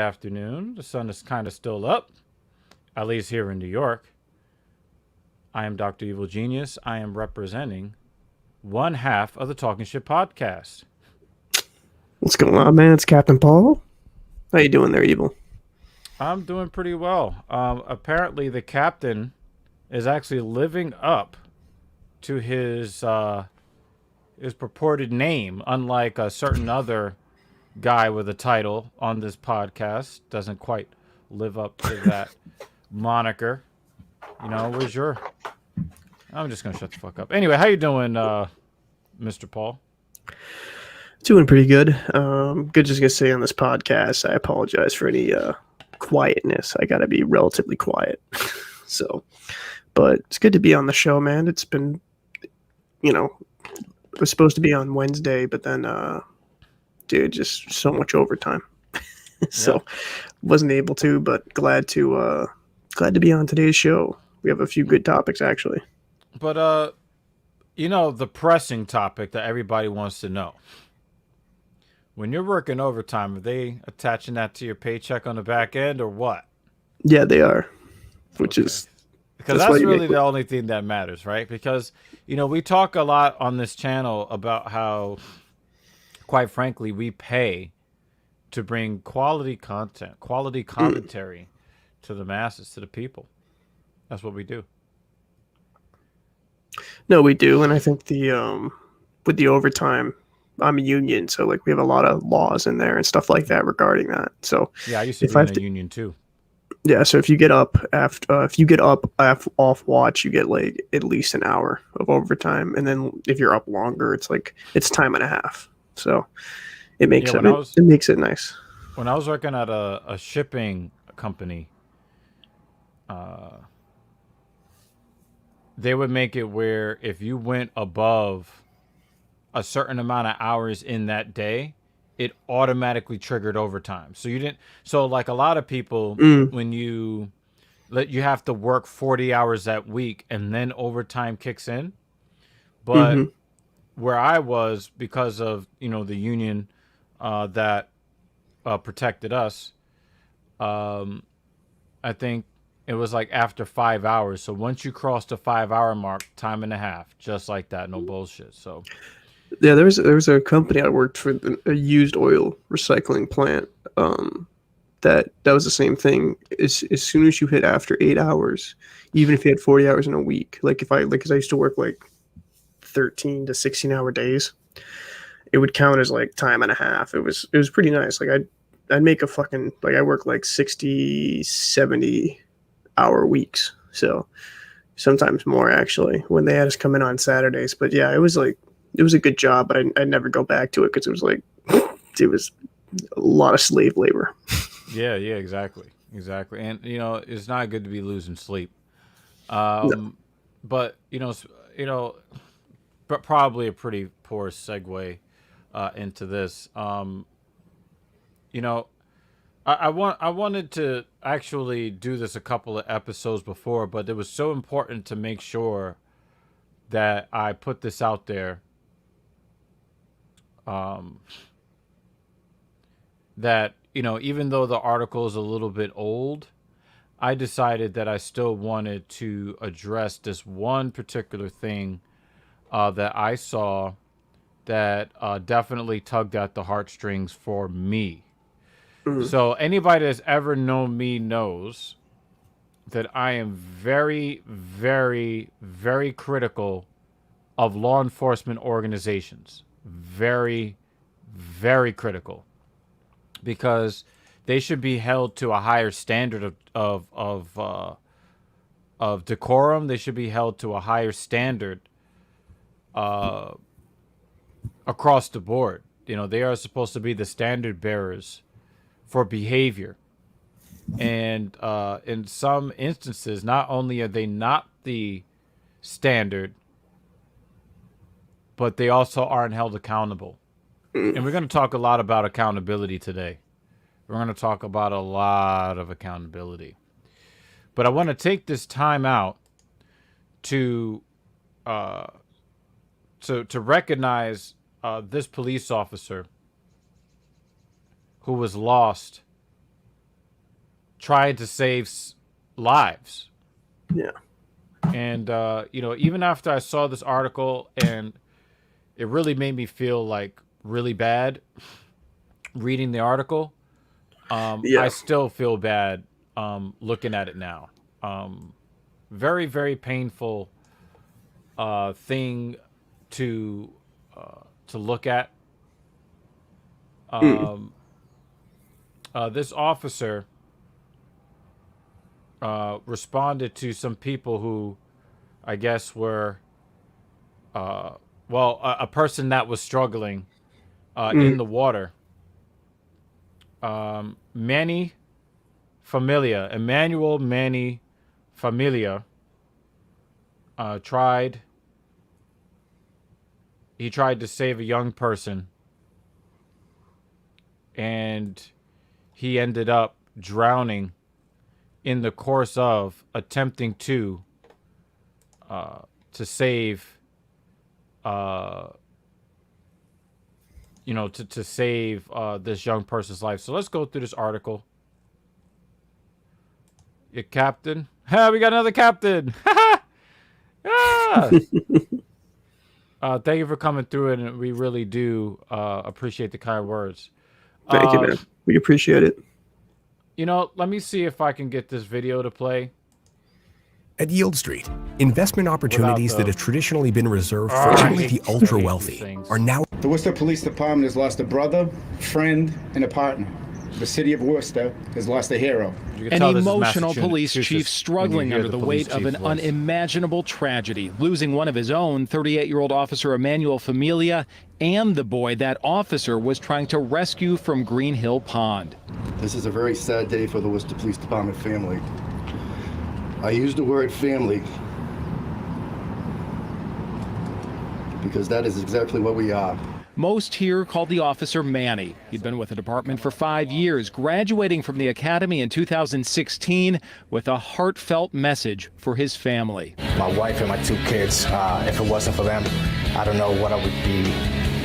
afternoon. The sun is kind of still up, at least here in New York. I am Dr. Evil Genius. I am representing one half of the Talking Shit podcast. What's going on, man? It's Captain Paul. How you doing there, Evil? I'm doing pretty well. Apparently, the captain is actually living up to his purported name, unlike a certain other guy with a title on this podcast. Doesn't quite live up to that moniker. Where's your... I'm just going to shut the fuck up. Anyway, how you doing, Mr. Paul? Doing pretty good. Good just gonna say on this podcast, I apologize for any quietness. I gotta be relatively quiet. But it's good to be on the show, man. It's been, it was supposed to be on Wednesday, but then, dude, just so much overtime. So wasn't able to, but glad to be on today's show. We have a few good topics, actually. But, the pressing topic that everybody wants to know. When you're working overtime, are they attaching that to your paycheck on the back end or what? Yeah, they are. Which is... Because that's really the only thing that matters, right? Because, we talk a lot on this channel about how, quite frankly, we pay to bring quality content, quality commentary to the masses, to the people. That's what we do. No, we do. And I think with the overtime, I'm a union, so like we have a lot of laws in there and stuff like that regarding that. So yeah, I used to be in a union too. Yeah, so if you get up off watch, you get like at least an hour of overtime, and then if you're up longer, it's time and a half. So it makes it makes it nice. When I was working at a shipping company, they would make it where if you went above a certain amount of hours in that day, it automatically triggered overtime. So you didn't. So like a lot of people, when you have to work 40 hours that week and then overtime kicks in. But where I was, because of the union that protected us, I think it was like after 5 hours. So once you cross the 5 hour mark, time and a half, just like that, no bullshit. So. Yeah, there was a company I worked for, a used oil recycling plant. That was the same thing. As soon as you hit after 8 hours, even if you had 40 hours in a week, because I used to work like 13 to 16-hour days, it would count as like time and a half. It was pretty nice. Like I'd make I work like 60, 70-hour weeks. So sometimes more actually when they had us come in on Saturdays. But yeah, it was a good job, but I'd never go back to it because it was a lot of slave labor. Yeah, exactly. And, it's not good to be losing sleep. No. But, but probably a pretty poor segue into this. I wanted to actually do this a couple of episodes before, but it was so important to make sure that I put this out there. That, even though the article is a little bit old, I decided that I still wanted to address this one particular thing that I saw that definitely tugged at the heartstrings for me. So anybody that's ever known me knows that I am very, very, very critical of law enforcement organizations. Very, very critical, because they should be held to a higher standard of decorum. They should be held to a higher standard across the board. They are supposed to be the standard bearers for behavior, and in some instances, not only are they not the standard, but they also aren't held accountable. And we're going to talk a lot about accountability today. We're going to talk about a lot of accountability. But I want to take this time out to recognize this police officer who was lost trying to save lives. Yeah. And you know, even after I saw this article, and it really made me feel like really bad reading the article, I Yeah. still feel bad looking at it now. Very, very painful thing to look at. Mm. This officer responded to some people who I guess were well, a person that was struggling in Mm. the water. Manny Familia, Emmanuel Manny Familia, tried. He tried to save a young person, and he ended up drowning in the course of attempting to save, uh, you know, to save this young person's life. So let's go through this article. Your captain. Ha, we got another captain. Ah! Thank you for coming through it, and we really do appreciate the kind words. Thank you, Uh, man. We appreciate it. you know, let me see if I can get this video to play At Yield Street, investment opportunities the- that have traditionally been reserved Oh, for I only hate- the I ultra hate wealthy these things. are now. The Worcester Police Department has lost a brother, friend, and a partner. The city of Worcester has lost a hero. You can An tell this is emotional police Massachusetts chief when you struggling hear under the police weight of chief's an voice. unimaginable tragedy, losing one of his own, 38-year-old officer Emmanuel Familia, and the boy that officer was trying to rescue from Green Hill Pond. This is a very sad day for the Worcester Police Department family. I use the word family because that is exactly what we are. Most here called the officer Manny. He'd been with the department for 5 years, graduating from the academy in 2016 with a heartfelt message for his family. My wife and my 2 kids, if it wasn't for them, I don't know what I would be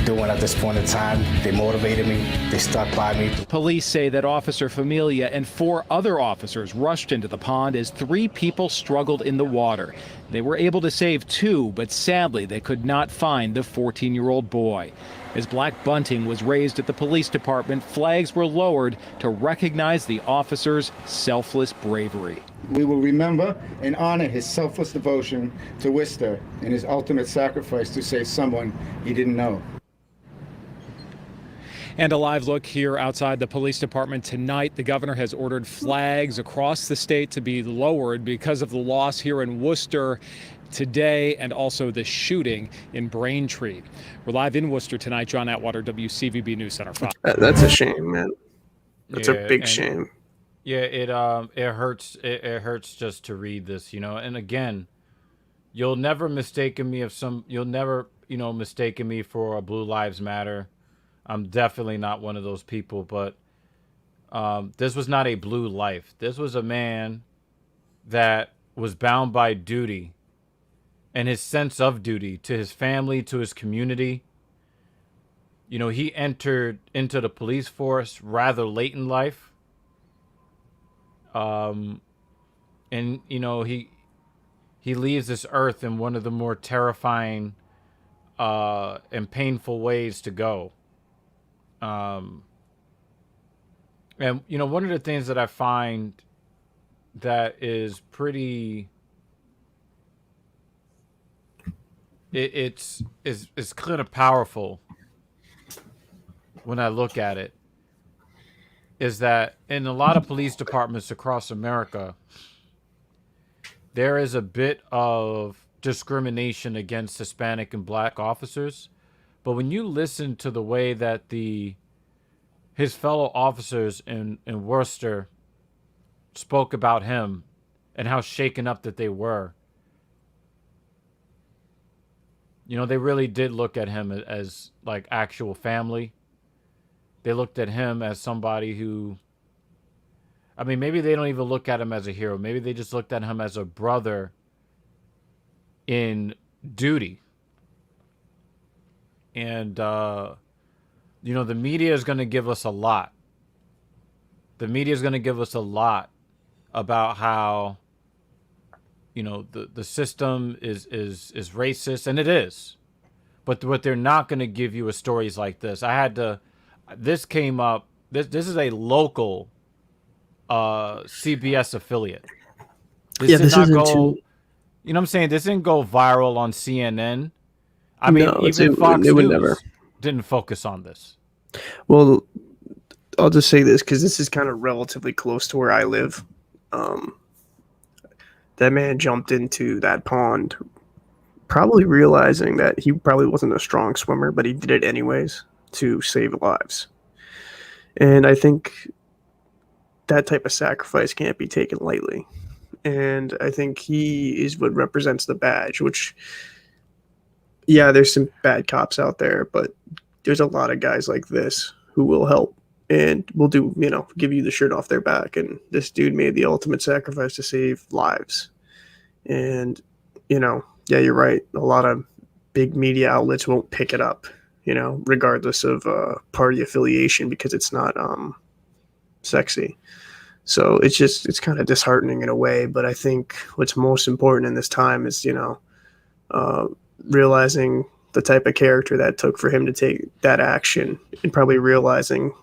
doing at this point in time. They motivated me. They stuck by me. Police say that Officer Familia and 4 other officers rushed into the pond as 3 people struggled in the water. They were able to save 2, but sadly they could not find the 14-year-old boy. As black bunting was raised at the police department, flags were lowered to recognize the officer's selfless bravery. We will remember and honor his selfless devotion to Worcester and his ultimate sacrifice to save someone he didn't know. And a live look here outside the police department tonight. The governor has ordered flags across the state to be lowered because of the loss here in Worcester today and also the shooting in Braintree. We're live in Worcester tonight. John Atwater, WCVB News Center 5. That's a shame, man. That's Yeah, a big and- shame. Yeah, it hurts. It hurts just to read this, you know. And again, you'll never mistaken me you'll never, you know, mistaken me for a Blue Lives Matter. I'm definitely not one of those people, but this was not a blue life. This was a man that was bound by duty and his sense of duty to his family, to his community. You know, he entered into the police force rather late in life. And you know, he leaves this earth in one of the more terrifying and painful ways to go. And you know, one of the things that I find that is pretty it's kind of powerful when I look at it is that in a lot of police departments across America, there is a bit of discrimination against Hispanic and black officers. But when you listen to the way that his fellow officers in Worcester spoke about him and how shaken up that they were, you know, they really did look at him as like actual family. They looked at him as somebody who, I mean, maybe they don't even look at him as a hero. Maybe they just looked at him as a brother in duty. And, you know, the media is going to give us a lot. The media is going to give us a lot about how, the system is racist, and it is. But what they're not going to give you is stories like this. This came up. This is a local CBS affiliate. This Yeah, did this not isn't go. too. You know what I'm saying? This didn't go viral on CNN. I No, mean, even Fox it would News never. didn't focus on this. Well, I'll just say this because this is kind of relatively close to where I live. Um, that man jumped into that pond, probably realizing that he probably wasn't a strong swimmer, but he did it anyways to save lives. And I think that type of sacrifice can't be taken lightly. And I think he is what represents the badge, which, yeah, there's some bad cops out there, but there's a lot of guys like this who will help and will do, give you the shirt off their back. And this dude made the ultimate sacrifice to save lives. And, yeah, you're right. A lot of big media outlets won't pick it up, regardless of party affiliation, because it's not sexy. So it's kind of disheartening in a way. But I think what's most important in this time is, realizing the type of character that took for him to take that action, and probably realizing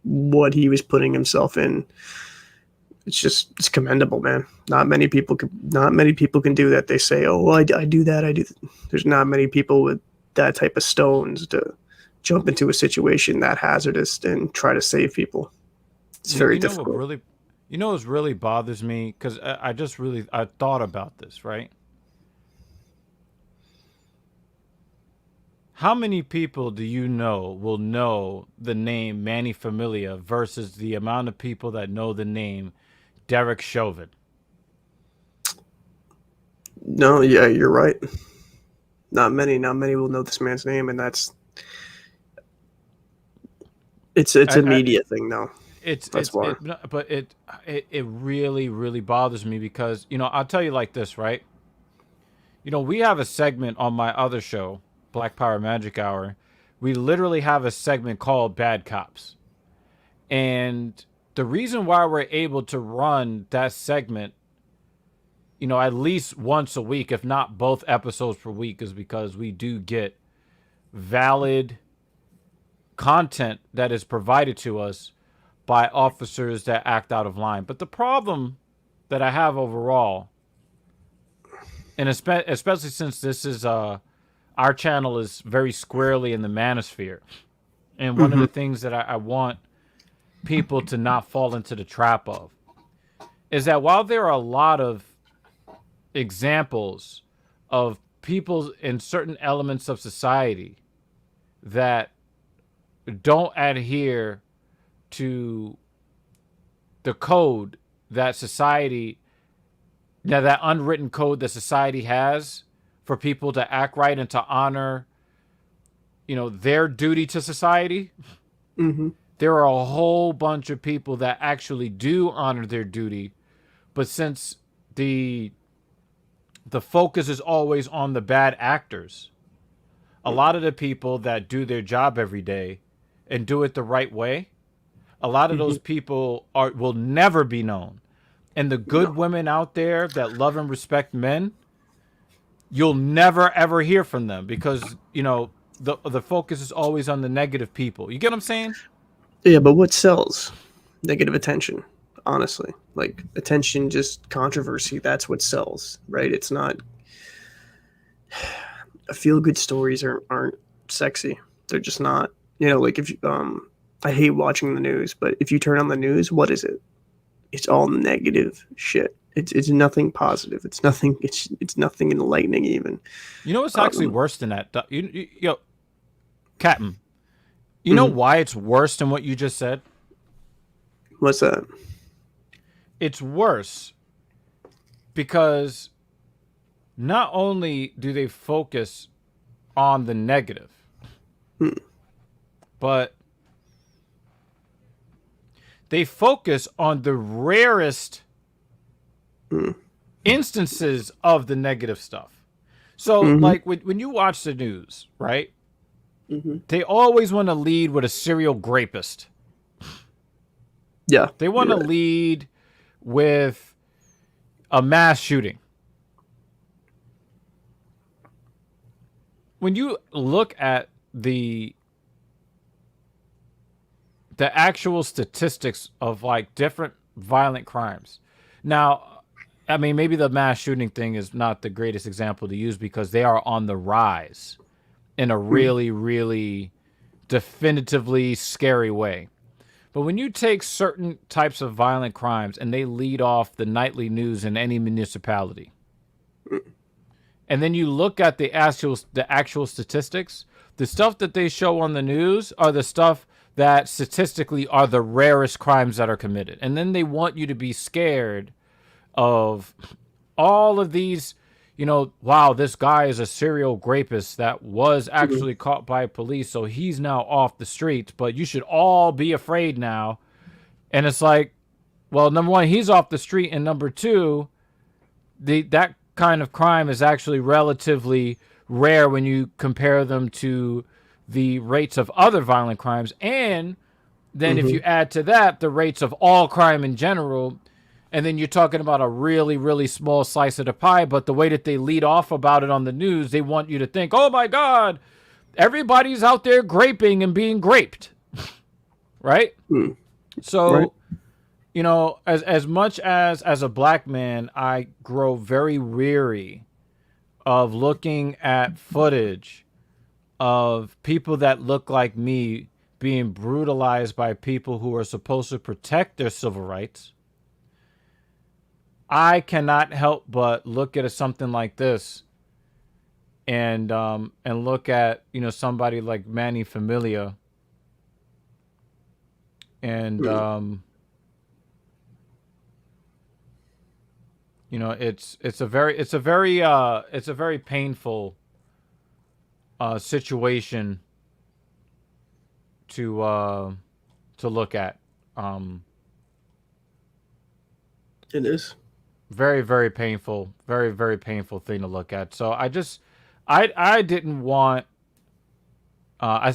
what he was putting himself in. It's commendable, man. Not many people can do that. They say, oh, well, I do that. I do. There's not many people with that type of stones to jump into a situation that hazardous and try to save people. It's very difficult. What really bothers me, because I thought about this, right? How many people do you know will know the name Manny Familia versus the amount of people that know the name Derek Chauvin? No, yeah, you're right. Not many will know this man's name, and it's a media thing, though. That's why. But it really, really bothers me because, I'll tell you like this, right? We have a segment on my other show, Black Power Magic Hour. We literally have a segment called Bad Cops. And the reason why we're able to run that segment, at least once a week, if not both episodes per week, is because we do get valid content that is provided to us by officers that act out of line. But the problem that I have overall, and especially since this is our channel is very squarely in the manosphere, and one of the things that I want people to not fall into the trap of is that while there are a lot of examples of people in certain elements of society that don't adhere to the code that society, that unwritten code that society has for people to act right and to honor, their duty to society. Mm-hmm. There are a whole bunch of people that actually do honor their duty, but since the focus is always on the bad actors, a lot of the people that do their job every day and do it the right way, a lot of those people will never be known. And the good women out there that love and respect men, you'll never ever hear from them because, the focus is always on the negative people. You get what I'm saying? Yeah, but what sells? Negative attention, honestly. Like, attention, just controversy, that's what sells, right? It's not... Feel-good stories aren't sexy. They're just not. Like, if you, I hate watching the news, but if you turn on the news, what is it? It's all negative shit. It's nothing positive. It's nothing enlightening even. What's actually worse than that? Captain, you know why it's worse than what you just said? What's that? It's worse because not only do they focus on the negative, but they focus on the rarest instances of the negative stuff. So, like, when you watch the news, right? They always want to lead with a serial rapist. Yeah. They want to lead with a mass shooting. When you look at the actual statistics of like different violent crimes. Now, I mean, maybe the mass shooting thing is not the greatest example to use because they are on the rise in a really, really definitively scary way. But when you take certain types of violent crimes and they lead off the nightly news in any municipality, and then you look at the actual statistics, the stuff that they show on the news are the stuff that statistically are the rarest crimes that are committed. And then they want you to be scared of all of these, wow, this guy is a serial rapist that was actually caught by police, so he's now off the streets, but you should all be afraid now. And it's like, well, number one, he's off the street, and number two, that kind of crime is actually relatively rare when you compare them to the rates of other violent crimes. And then if you add to that the rates of all crime in general, and then you're talking about a really, really small slice of the pie, but the way that they lead off about it on the news, they want you to think, oh my God, everybody's out there graping and being graped. Right? So, as much as a black man, I grow very weary of looking at footage of people that look like me being brutalized by people who are supposed to protect their civil rights. I cannot help but look at something like this and look at, somebody like Manny Familia and it's a very painful situation to look at. It is very, very painful, very, very painful thing to look at. So I didn't want. I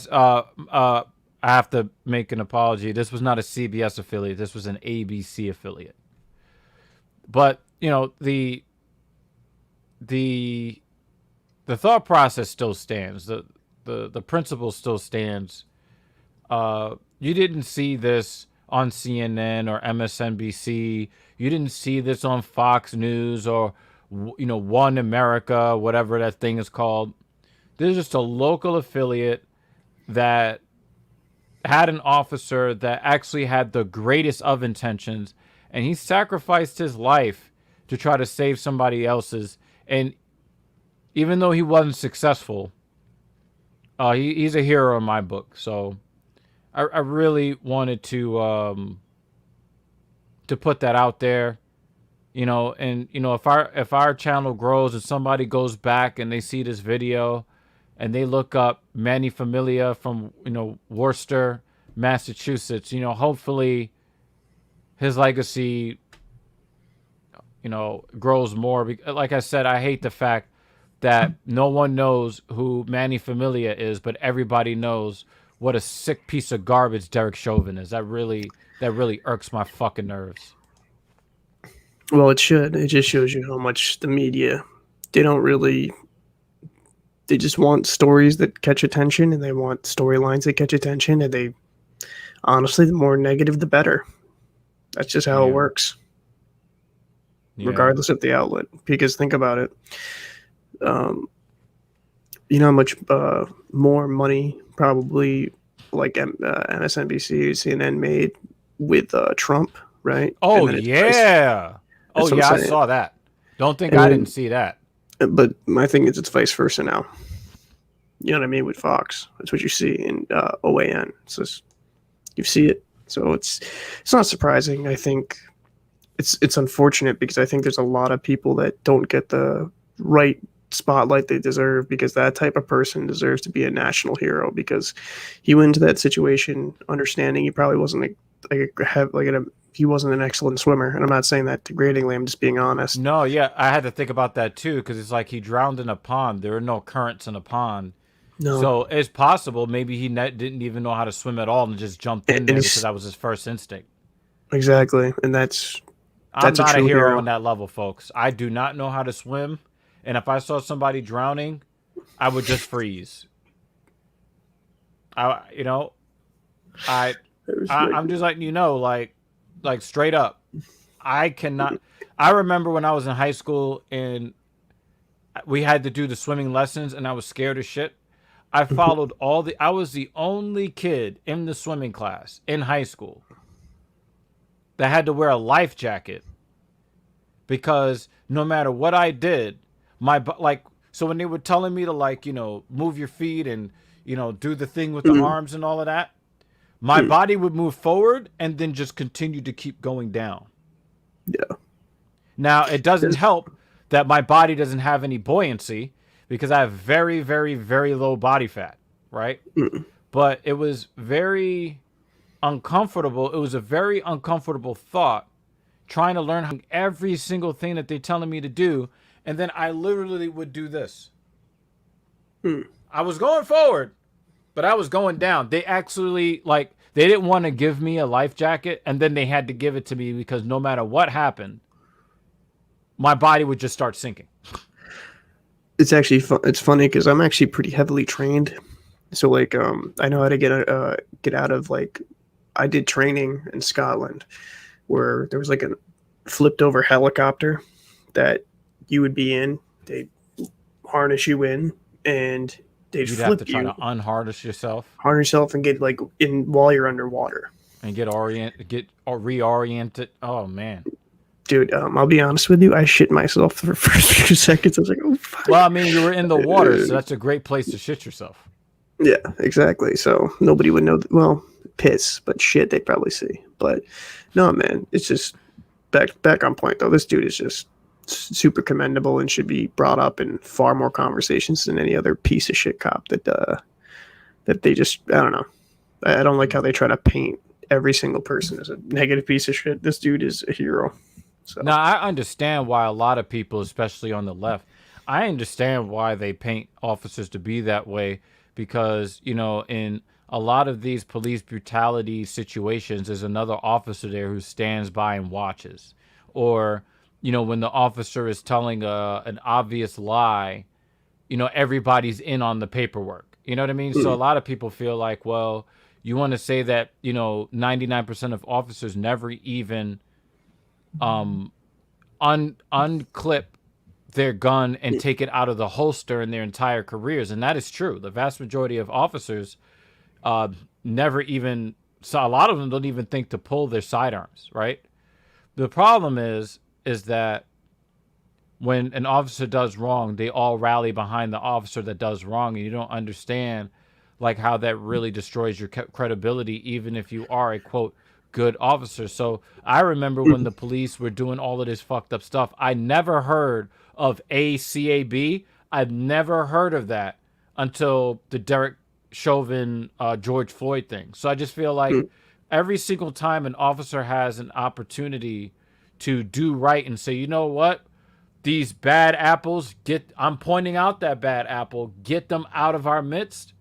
have to make an apology. This was not a CBS affiliate. This was an ABC affiliate. But the thought process still stands. The principle still stands. You didn't see this on CNN or MSNBC. You didn't see this on Fox News or One America, whatever that thing is called. This is just a local affiliate that had an officer that actually had the greatest of intentions, and he sacrificed his life to try to save somebody else's. And even though he wasn't successful, he's a hero in my book. So I really wanted to put that out there, and if our channel grows and somebody goes back and they see this video and they look up Manny Familia from Worcester, Massachusetts, hopefully his legacy grows more. Like I said, I hate the fact that no one knows who Manny Familia is, but everybody knows what a sick piece of garbage Derek Chauvin is. That really irks my fucking nerves. Well, it should. It just shows you how much the media, they just want stories that catch attention, and they want storylines that catch attention, and they, honestly, the more negative, the better. That's just how it works. Yeah. Regardless of the outlet. Because think about it. You know how much more money probably like MSNBC, CNN made with Trump, right? Oh, yeah. Oh, yeah, I saw that. Don't think I didn't see that. But my thing is it's vice versa now. You know what I mean? With Fox. That's what you see in OAN. So you see it. So it's not surprising. I think it's unfortunate because I think there's a lot of people that don't get the right spotlight they deserve, because that type of person deserves to be a national hero, because he went into that situation understanding he probably wasn't he wasn't an excellent swimmer. And I'm not saying that degradingly, I'm just being honest. No, yeah, I had to think about that too, because it's like he drowned in a pond. There are no currents in a pond. No. So it's possible maybe he didn't even know how to swim at all and just jumped in there because that was his first instinct. Exactly. And that's I'm That's a not a true hero hero. on that level, folks. I do not know how to swim, and if I saw somebody drowning, I would just freeze. I, you know, I, I respect I'm it. just letting you know, like straight up, I cannot. I remember when I was in high school and we had to do the swimming lessons, and I was scared as shit. I followed all the. I was the only kid in the swimming class in high school that had to wear a life jacket because no matter what I did, like so when they were telling me to like move your feet and do the thing with the Mhm. arms and all of that, my body would move forward and then just continue to keep going down. Yeah. Now it doesn't Yes. help that my body doesn't have any buoyancy because I have very very very low body fat, right? Mm. But it was very uncomfortable. It was a very uncomfortable thought trying to learn every single thing that they're telling me to do. And then I literally would do this. Mm. I was going forward, but I was going down. They actually, like, they didn't want to give me a life jacket. And then they had to give it to me because no matter what happened, my body would just start sinking. It's actually it's funny because I'm actually pretty heavily trained. So like I know how to get out of like I did training in Scotland where there was like a flipped over helicopter that you would be in. They'd harness you in and they'd You'd have to flip try you, to unharness yourself harness yourself and get like in while you're underwater. and get reoriented. Oh, man. Dude, I'll be honest with you. I shit myself for the first few seconds. I was like, "Oh fuck!" Well, I mean, you were in the water, so that's a great place to shit yourself. Yeah, exactly. So nobody would know. Well, piss, but shit, they'd probably see. But no, man, it's just back on point though. This dude is just super commendable and should be brought up in far more conversations than any other piece of shit cop that they just. I don't know. I don't like how they try to paint every single person as a negative piece of shit. This dude is a hero. So Now, I understand why a lot of people, especially on the left, I understand why they paint officers to be that way because, in a lot of these police brutality situations, there's another officer there who stands by and watches. Or, when the officer is telling an obvious lie, everybody's in on the paperwork. You know what I mean? So a lot of people feel like, well, you want to say that, 99% of officers never even unclip their gun and take it out of the holster in their entire careers, and that is true. The vast majority of officers never even. So a lot of them don't even think to pull their sidearms. Right. The problem is that when an officer does wrong, they all rally behind the officer that does wrong, and you don't understand like how that really destroys your credibility, even if you are a quote good officer. So I remember when the police were doing all of this fucked up stuff, I never heard of ACAB. I've never heard of that until the Derek Chauvin, George Floyd thing. So I just feel like every single time an officer has an opportunity to do right and say, you know what, these bad apples, I'm pointing out that bad apple, get them out of our midst.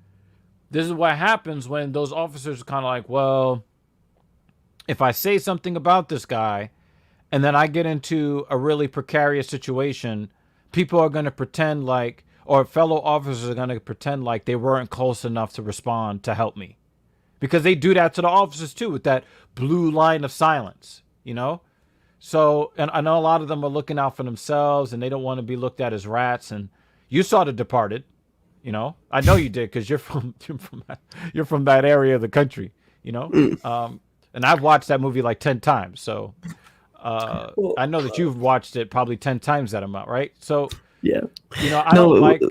This is what happens when those officers are kind of like, well, if I say something about this guy and then I get into a really precarious situation, people are going to pretend like, or fellow officers are going to pretend like they weren't close enough to respond to help me. Because they do that to the officers too with that blue line of silence, So, and I know a lot of them are looking out for themselves and they don't want to be looked at as rats. And you saw The Departed, I know you did because you're from that area of the country, and I've watched that movie like 10 times. So I know that you've watched it probably 10 times that amount, right? So, yeah. I don't like.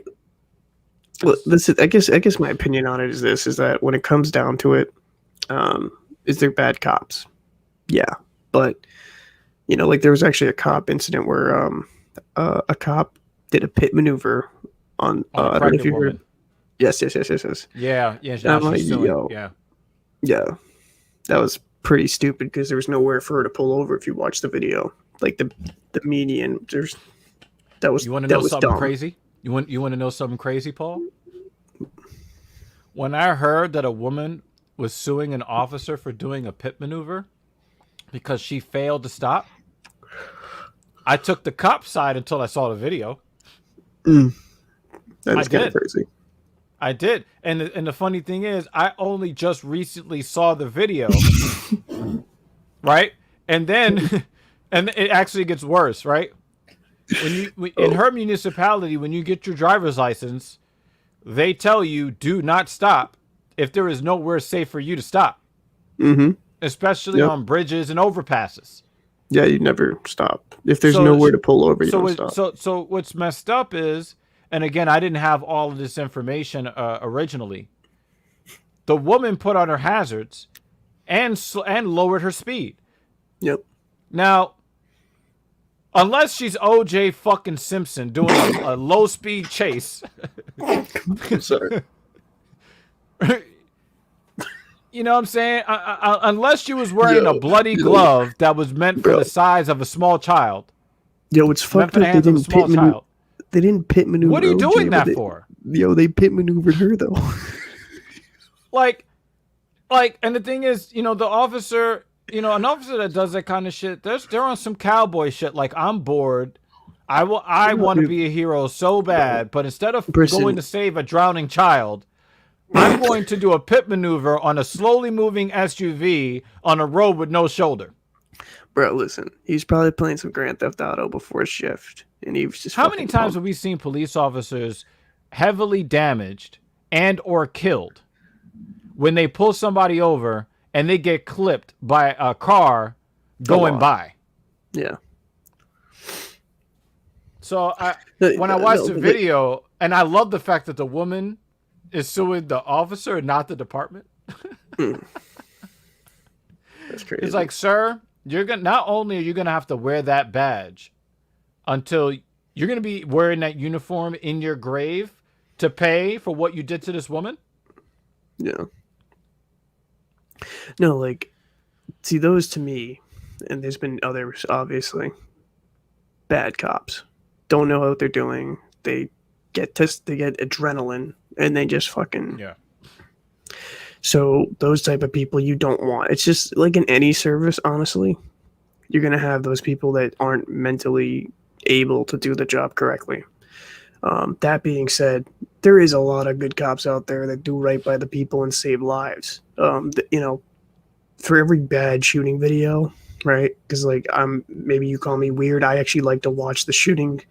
Well, this is, I guess my opinion on it is this: is that when it comes down to it, is there bad cops? Yeah, but like there was actually a cop incident where a cop did a pit maneuver on I don't know if you heard. Yes. Yeah. And I'm like, yo, yeah, that was pretty stupid because there was nowhere for her to pull over. If you watch the video, like the median, that was You want to know something dumb. crazy? You want to know something crazy, Paul? When I heard that a woman was suing an officer for doing a pit maneuver because she failed to stop, I took the cop side until I saw the video. That I is kind did. of crazy. I did. And the funny thing is, I only just recently saw the video. Right? And then and it actually gets worse, right? In her municipality, when you get your driver's license, they tell you do not stop if there is nowhere safe for you to stop. Mm-hmm. Especially on bridges and overpasses. Yeah, you never stop. If there's nowhere to pull over, you don't stop. So what's messed up is, and again, I didn't have all of this information originally. The woman put on her hazards and lowered her speed. Yep. Now, unless she's OJ fucking Simpson doing a low speed chase. I'm sorry. You know what I'm saying? Unless she was wearing a bloody glove that was meant for the size of a small child. Yo, it's fucked up. They didn't pit maneuver. What are you doing that for? Yo, they pit maneuvered her though. like, and the thing is, the officer, an officer that does that kind of shit, they're on some cowboy shit. Like, I'm bored. I want to be a hero so bad, but instead of going to save a drowning child, I'm going to do a pit maneuver on a slowly moving SUV on a road with no shoulder. Bro, listen, he's probably playing some Grand Theft Auto before shift, and he was just. How many times have we seen police officers heavily damaged and or killed when they pull somebody over and they get clipped by a car going by? Yeah. So when I watched the video, and I love the fact that the woman is suing the officer and not the department. That's crazy. It's like, sir, not only are you gonna have to wear that badge until you're gonna be wearing that uniform in your grave to pay for what you did to this woman. Yeah. No, like, see, those to me, and there's been others, obviously, bad cops. Don't know what they're doing. They get adrenaline, and they just fucking... Yeah. So those type of people you don't want. It's just like in any service, honestly, you're going to have those people that aren't mentally able to do the job correctly. That being said, there is a lot of good cops out there that do right by the people and save lives. For every bad shooting video, right? Because maybe you call me weird. I actually like to watch the shooting,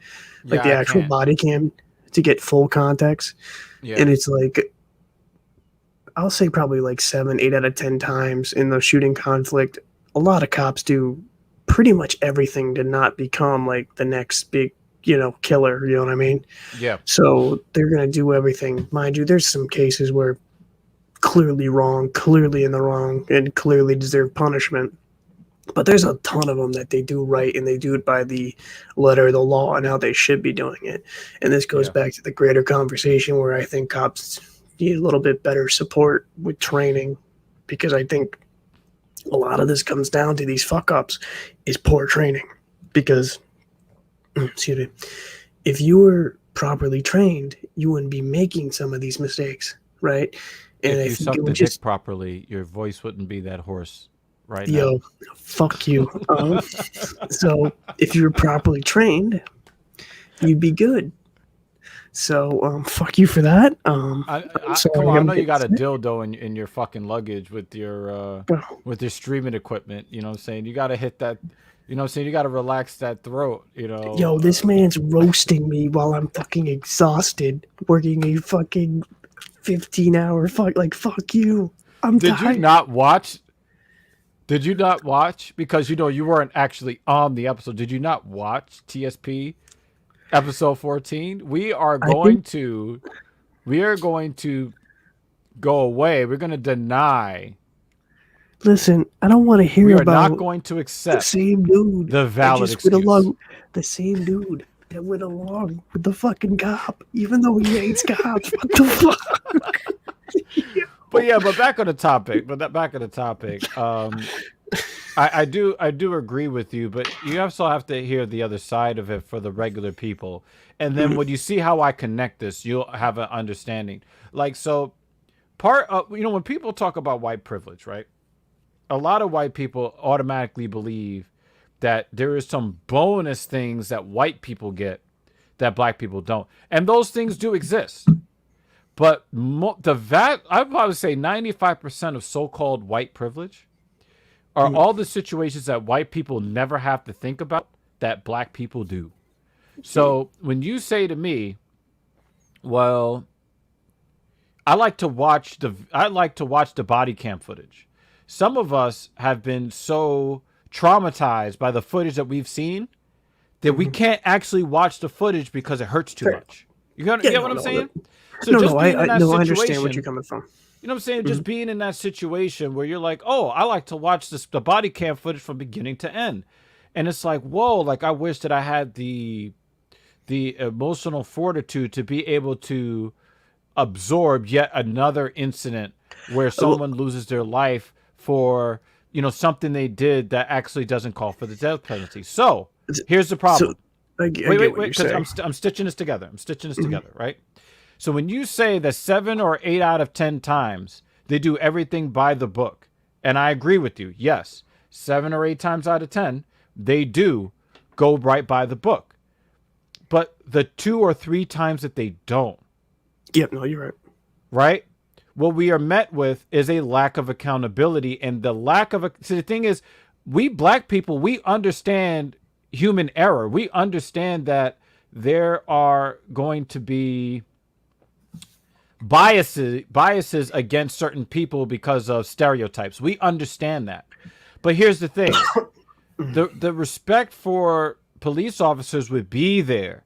like the actual body cam to get full context. Yeah. And it's like, I'll say probably like 7, 8 out of 10 times in the shooting conflict, a lot of cops do pretty much everything to not become like the next big, killer. You know what I mean? Yeah. So they're going to do everything. Mind you, there's some cases where clearly wrong, clearly in the wrong, and clearly deserve punishment. But there's a ton of them that they do right, and they do it by the letter of the law and how they should be doing it. And this goes back to the greater conversation where I think cops need a little bit better support with training, because I think a lot of this comes down to these fuck ups is poor training. Because, excuse me, if you were properly trained, you wouldn't be making some of these mistakes, right? And if you sucked the dick properly, your voice wouldn't be that hoarse right now. Yo, fuck you. So if you were properly trained, you'd be good. So fuck you for that. Come on, I know you got a dildo in your fucking luggage with your streaming equipment. You know what I'm saying? You got to hit that. You know what I'm saying? You got to relax that throat. Yo, this man's roasting me while I'm fucking exhausted, working a fucking 15-hour fuck you. I'm tired. Did you not watch? Because you weren't actually on the episode. Did you not watch TSP episode 14? We are going to go away. We're going to deny. Listen, I don't want to hear about. We are not going to accept the same dude. The valid excuse. The same dude that went along with the fucking cop, even though he hates cops. What the fuck? But back on the topic. I do agree with you, but you also have to hear the other side of it for the regular people. And then when you see how I connect this, you'll have an understanding. When people talk about white privilege, right? A lot of white people automatically believe that there is some bonus things that white people get that black people don't. And those things do exist. But I would say 95% of so-called white privilege are all the situations that white people never have to think about that black people do. So when you say to me, well, I like to watch the body cam footage. Some of us have been so traumatized by the footage that we've seen that we can't actually watch the footage because it hurts too much. You get what I'm saying? So I understand what you're coming from. You know what I'm saying? Just being in that situation where you're like, oh, I like to watch the body cam footage from beginning to end. And it's like, whoa, like I wish that I had the emotional fortitude to be able to absorb yet another incident where someone loses their life for, something they did that actually doesn't call for the death penalty. So here's the problem. Wait, because I'm stitching this together. Right? So when you say that 7 or 8 out of 10 times they do everything by the book, and I agree with you, yes, 7 or 8 times out of 10 they do go right by the book. But the 2 or 3 times that they don't. Yep, no, you're right. Right? What we are met with is a lack of accountability, and the lack of so the thing is, we black people, we understand human error. We understand that there are going to be biases against certain people because of stereotypes. We understand that. But here's the thing. The respect for police officers would be there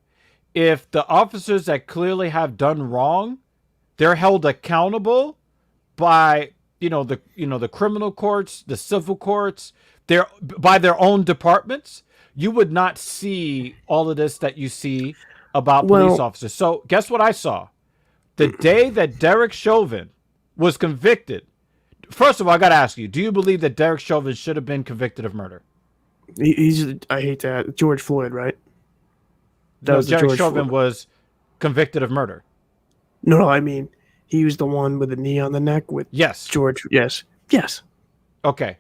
if the officers that clearly have done wrong, they're held accountable by the criminal courts, the civil courts, by their own departments. You would not see all of this that you see about police officers. So guess what I saw? The day that Derek Chauvin was convicted. First of all, I got to ask you, do you believe that Derek Chauvin should have been convicted of murder? I hate that. George Floyd, right? Derek Chauvin was convicted of murder. No, I mean, he was the one with the knee on the neck with George. Yes. Okay.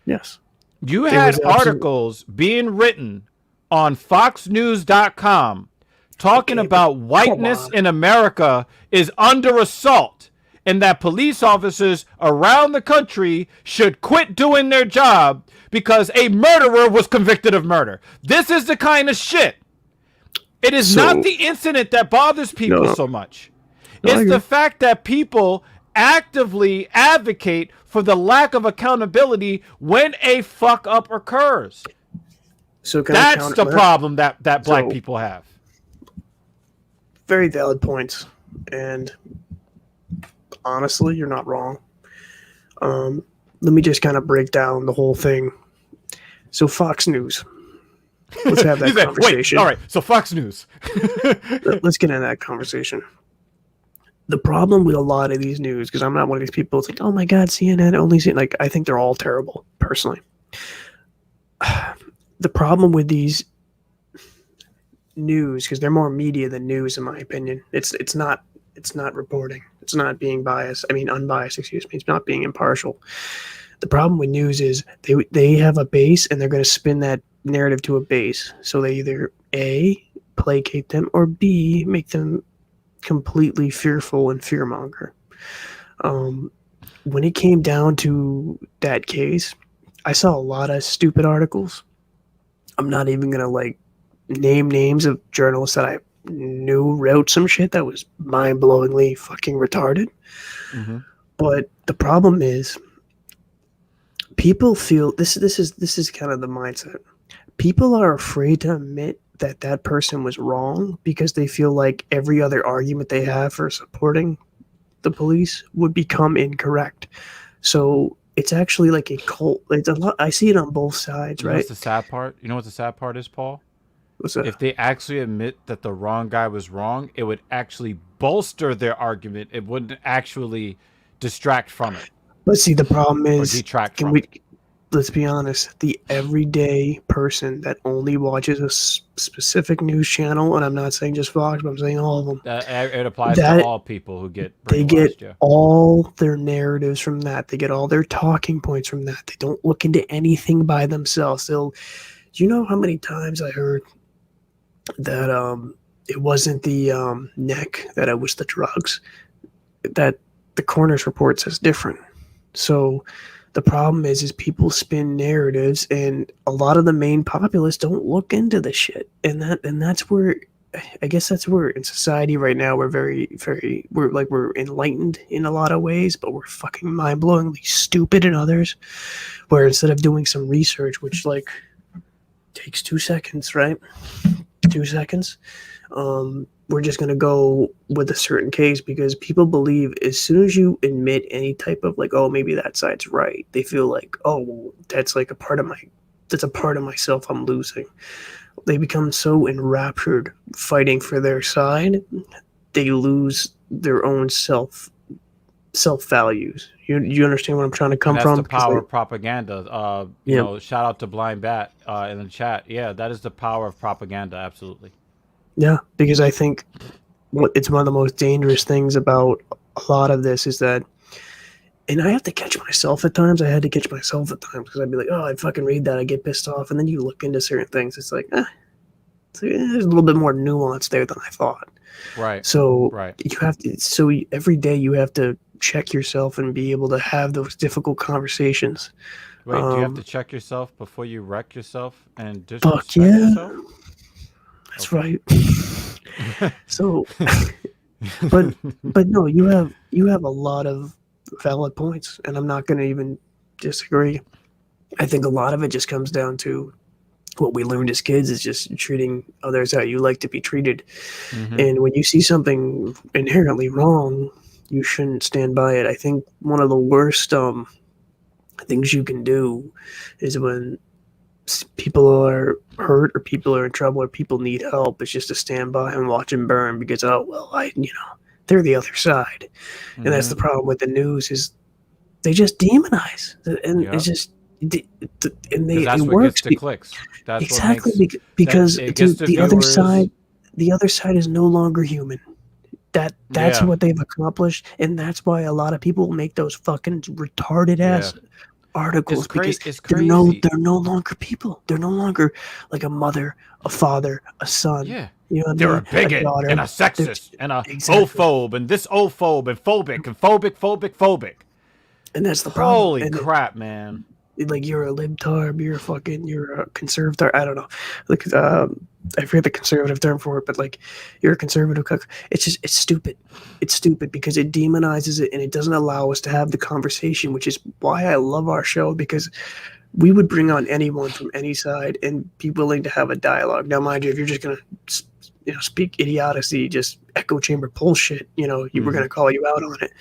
Yes. You had articles being written on FoxNews.com talking about whiteness in America is under assault and that police officers around the country should quit doing their job because a murderer was convicted of murder. This is the kind of shit. It is not the incident that bothers people so much. It's the fact that people actively advocate for the lack of accountability when a fuck up occurs. So that's the problem that black people have. Very valid points, and honestly, you're not wrong. Let me just kind of break down the whole thing. So Fox News. Let's have that conversation. Wait, all right, so Fox News. Let's get into that conversation. The problem with a lot of these news, because I'm not one of these people, it's like, oh my God, CNN, only CNN. Like, I think they're all terrible, personally. The problem with these news, because they're more media than news, in my opinion. It's not reporting. It's not being biased. I mean, unbiased, excuse me. It's not being impartial. The problem with news is they have a base and they're going to spin that narrative to a base. So they either A, placate them, or B, make them completely fearful and fearmonger. When it came down to that case, I saw a lot of stupid articles. I'm not even going to name names of journalists that I knew wrote some shit that was mind-blowingly fucking retarded. Mm-hmm. But the problem is people feel this is kind of the mindset. People are afraid to admit that person was wrong because they feel like every other argument they have for supporting the police would become incorrect. So it's actually like a cult. It's a lot. I see it on both sides, right? What's the sad part? You know what the sad part is, Paul? What's that? If they actually admit that the wrong guy was wrong, it would actually bolster their argument. It wouldn't actually distract from it. But see, the problem is, detract from it. Let's be honest, the everyday person that only watches a specific news channel, and I'm not saying just Fox, but I'm saying all of them. It applies to all people who get brainwashed. They get all their narratives from that. They get all their talking points from that. They don't look into anything by themselves. Do you know how many times I heard that it wasn't the neck, that it was the drugs? That the coroner's report says different. So the problem is people spin narratives, and a lot of the main populace don't look into the shit, and that's where I guess that's where in society right now we're we're enlightened in a lot of ways, but we're fucking mind-blowingly stupid in others. Where instead of doing some research, which like takes 2 seconds, right? 2 seconds. We're just going to go with a certain case because people believe as soon as you admit any type of like, oh, maybe that side's right, they feel like, oh, well, that's like that's a part of myself I'm losing. They become so enraptured fighting for their side, they lose their own self values. You understand where I'm trying to come And that's from? the Because, power like, of propaganda. You yeah, know, shout out to Blind Bat in the chat. Yeah, that is the power of propaganda. Absolutely. yeah, because I think it's one of the most dangerous things about a lot of this is that, and I have to catch myself at times. I had to catch myself at times because I'd be like, oh, I fucking read that. I get pissed off. And then you look into certain things. It's like, there's a little bit more nuance there than I thought. Right. So Right. you have to, so every day you have to check yourself and be able to have those difficult conversations. Wait, do you have to check yourself before you wreck yourself and Fuck disrespect yeah. yourself? That's right. So, but no, you have a lot of valid points, and I'm not going to even disagree. I think a lot of it just comes down to what we learned as kids is just treating others how you like to be treated. Mm-hmm. And when you see something inherently wrong, you shouldn't stand by it. I think one of the worst things you can do is when people are hurt or people are in trouble or people need help, it's just to stand by and watch them burn because, oh, well, they're the other side. And that's the Mm-hmm. problem with the news is they just demonize. And Yep. it's just, and Because that's it what works. gets the clicks. That's Exactly, what makes because it gets dude, the the other viewers. side is no longer human. That's Yeah. what they've accomplished, and that's why a lot of people make those fucking retarded Yeah. ass articles because It's crazy. they're no longer people. They're no longer like a mother, a father, a son. Yeah. You know what I They're mean? a bigot daughter. and a They're sexist and a exactly, ophobe and this ophobe and phobic. and that's the problem. Holy And crap, man. like you're a libtard, you're a conservative. I don't know, like I forget the conservative term for it, but like you're a conservative cook. It's stupid. It's stupid because it demonizes it and it doesn't allow us to have the conversation, which is why I love our show because we would bring on anyone from any side and be willing to have a dialogue. Now, mind you, if you're just gonna speak idiocy, just echo chamber bullshit, we're Mm-hmm. gonna call you out on it.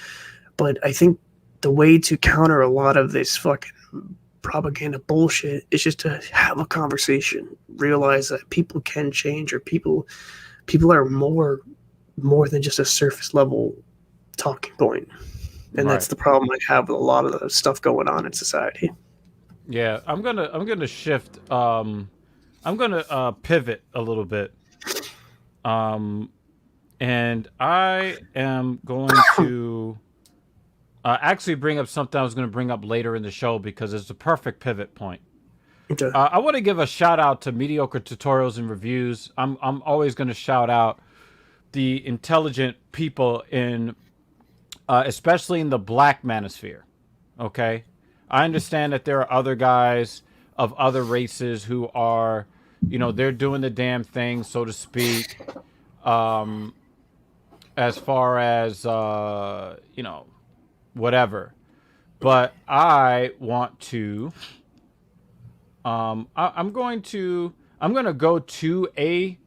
But I think the way to counter a lot of this fucking propaganda bullshit is just to have a conversation, realize that people can change, or people are more than just a surface level talking point. And that's Right. the problem I have with a lot of the stuff going on in society. Yeah, I'm gonna shift. I'm gonna pivot a little bit. And I am going to actually bring up something I was going to bring up later in the show because it's the perfect pivot point. Okay. I want to give a shout out to Mediocre Tutorials and Reviews. I'm always going to shout out the intelligent people in, especially in the Black manosphere. Okay, I understand that there are other guys of other races who are, they're doing the damn thing, so to speak. As far as whatever, but I want to. I'm going to go to a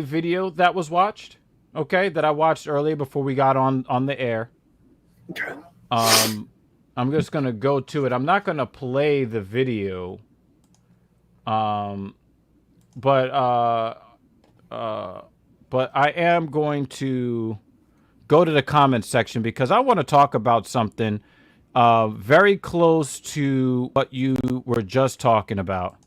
video that was watched. Okay, that I watched earlier before we got on the air. Okay. I'm just gonna go to it. I'm not gonna play the video. But I am going to go to the comments section because I want to talk about something very close to what you were just talking about.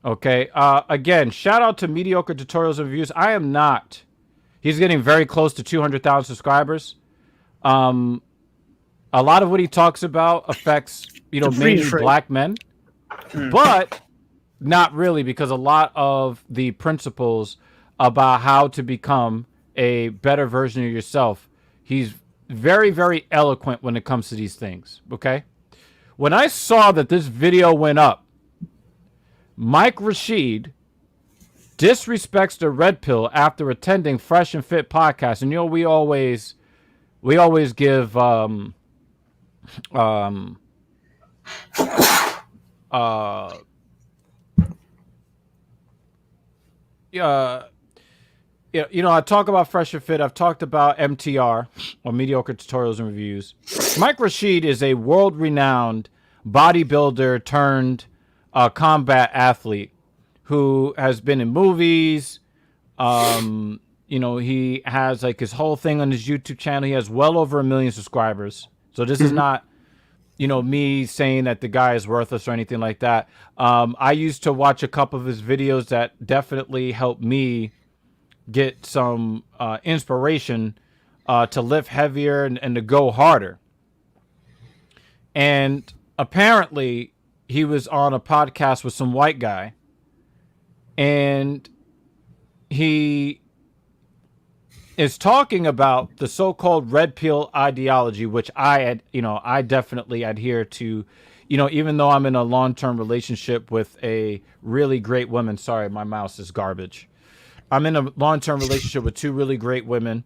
Okay. Again, shout out to Mediocre Tutorials and Reviews. I am not. He's getting very close to 200,000 subscribers. a lot of what he talks about affects, mainly freeze frame. black men, but not really, because a lot of the principles about how to become a better version of yourself, he's very, very eloquent when it comes to these things. Okay. When I saw that this video went up, Mike Rashid disrespects the red pill after attending Fresh and Fit podcast. And we always give I talk about Fresh and Fit. I've talked about MTR, or Mediocre Tutorials and Reviews. Mike Rashid is a world-renowned bodybuilder turned combat athlete who has been in movies. He has like his whole thing on his YouTube channel. He has well over 1 million subscribers. So this is not, me saying that the guy is worthless or anything like that. I used to watch a couple of his videos that definitely helped me get some inspiration to lift heavier and to go harder. And apparently he was on a podcast with some white guy, and he is talking about the so-called red pill ideology, which I definitely adhere to, even though I'm in a long-term relationship with a really great woman. Sorry, my mouse is garbage. I'm in a long-term relationship with 2 really great women.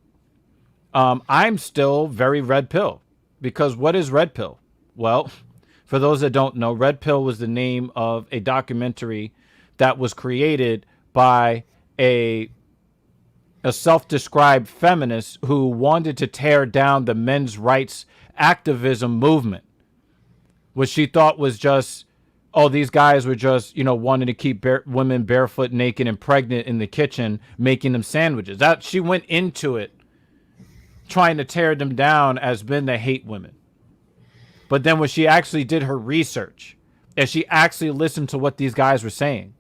I'm still very red pill, because what is red pill? Well, for those that don't know, red pill was the name of a documentary that was created by a self-described feminist who wanted to tear down the men's rights activism movement, which she thought was just, these guys were just, wanting to keep women barefoot, naked, and pregnant in the kitchen, making them sandwiches. That she went into it trying to tear them down as men that hate women. But then when she actually did her research and she actually listened to what these guys were saying,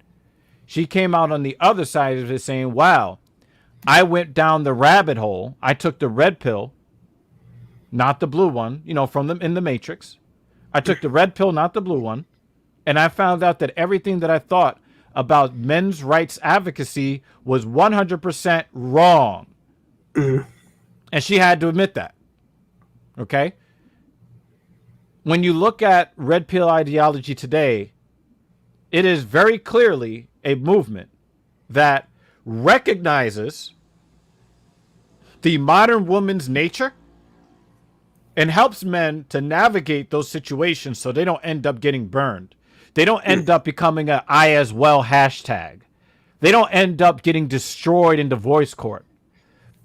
she came out on the other side of it saying, wow, I went down the rabbit hole. I took the red pill, not the blue one, from them in the Matrix. I took the red pill, not the blue one. And I found out that everything that I thought about men's rights advocacy was 100% wrong. And she had to admit that. Okay? When you look at red pill ideology today, it is very clearly a movement that recognizes the modern woman's nature and helps men to navigate those situations so they don't end up getting burned. They don't end up becoming an I as well hashtag. They don't end up getting destroyed in divorce court.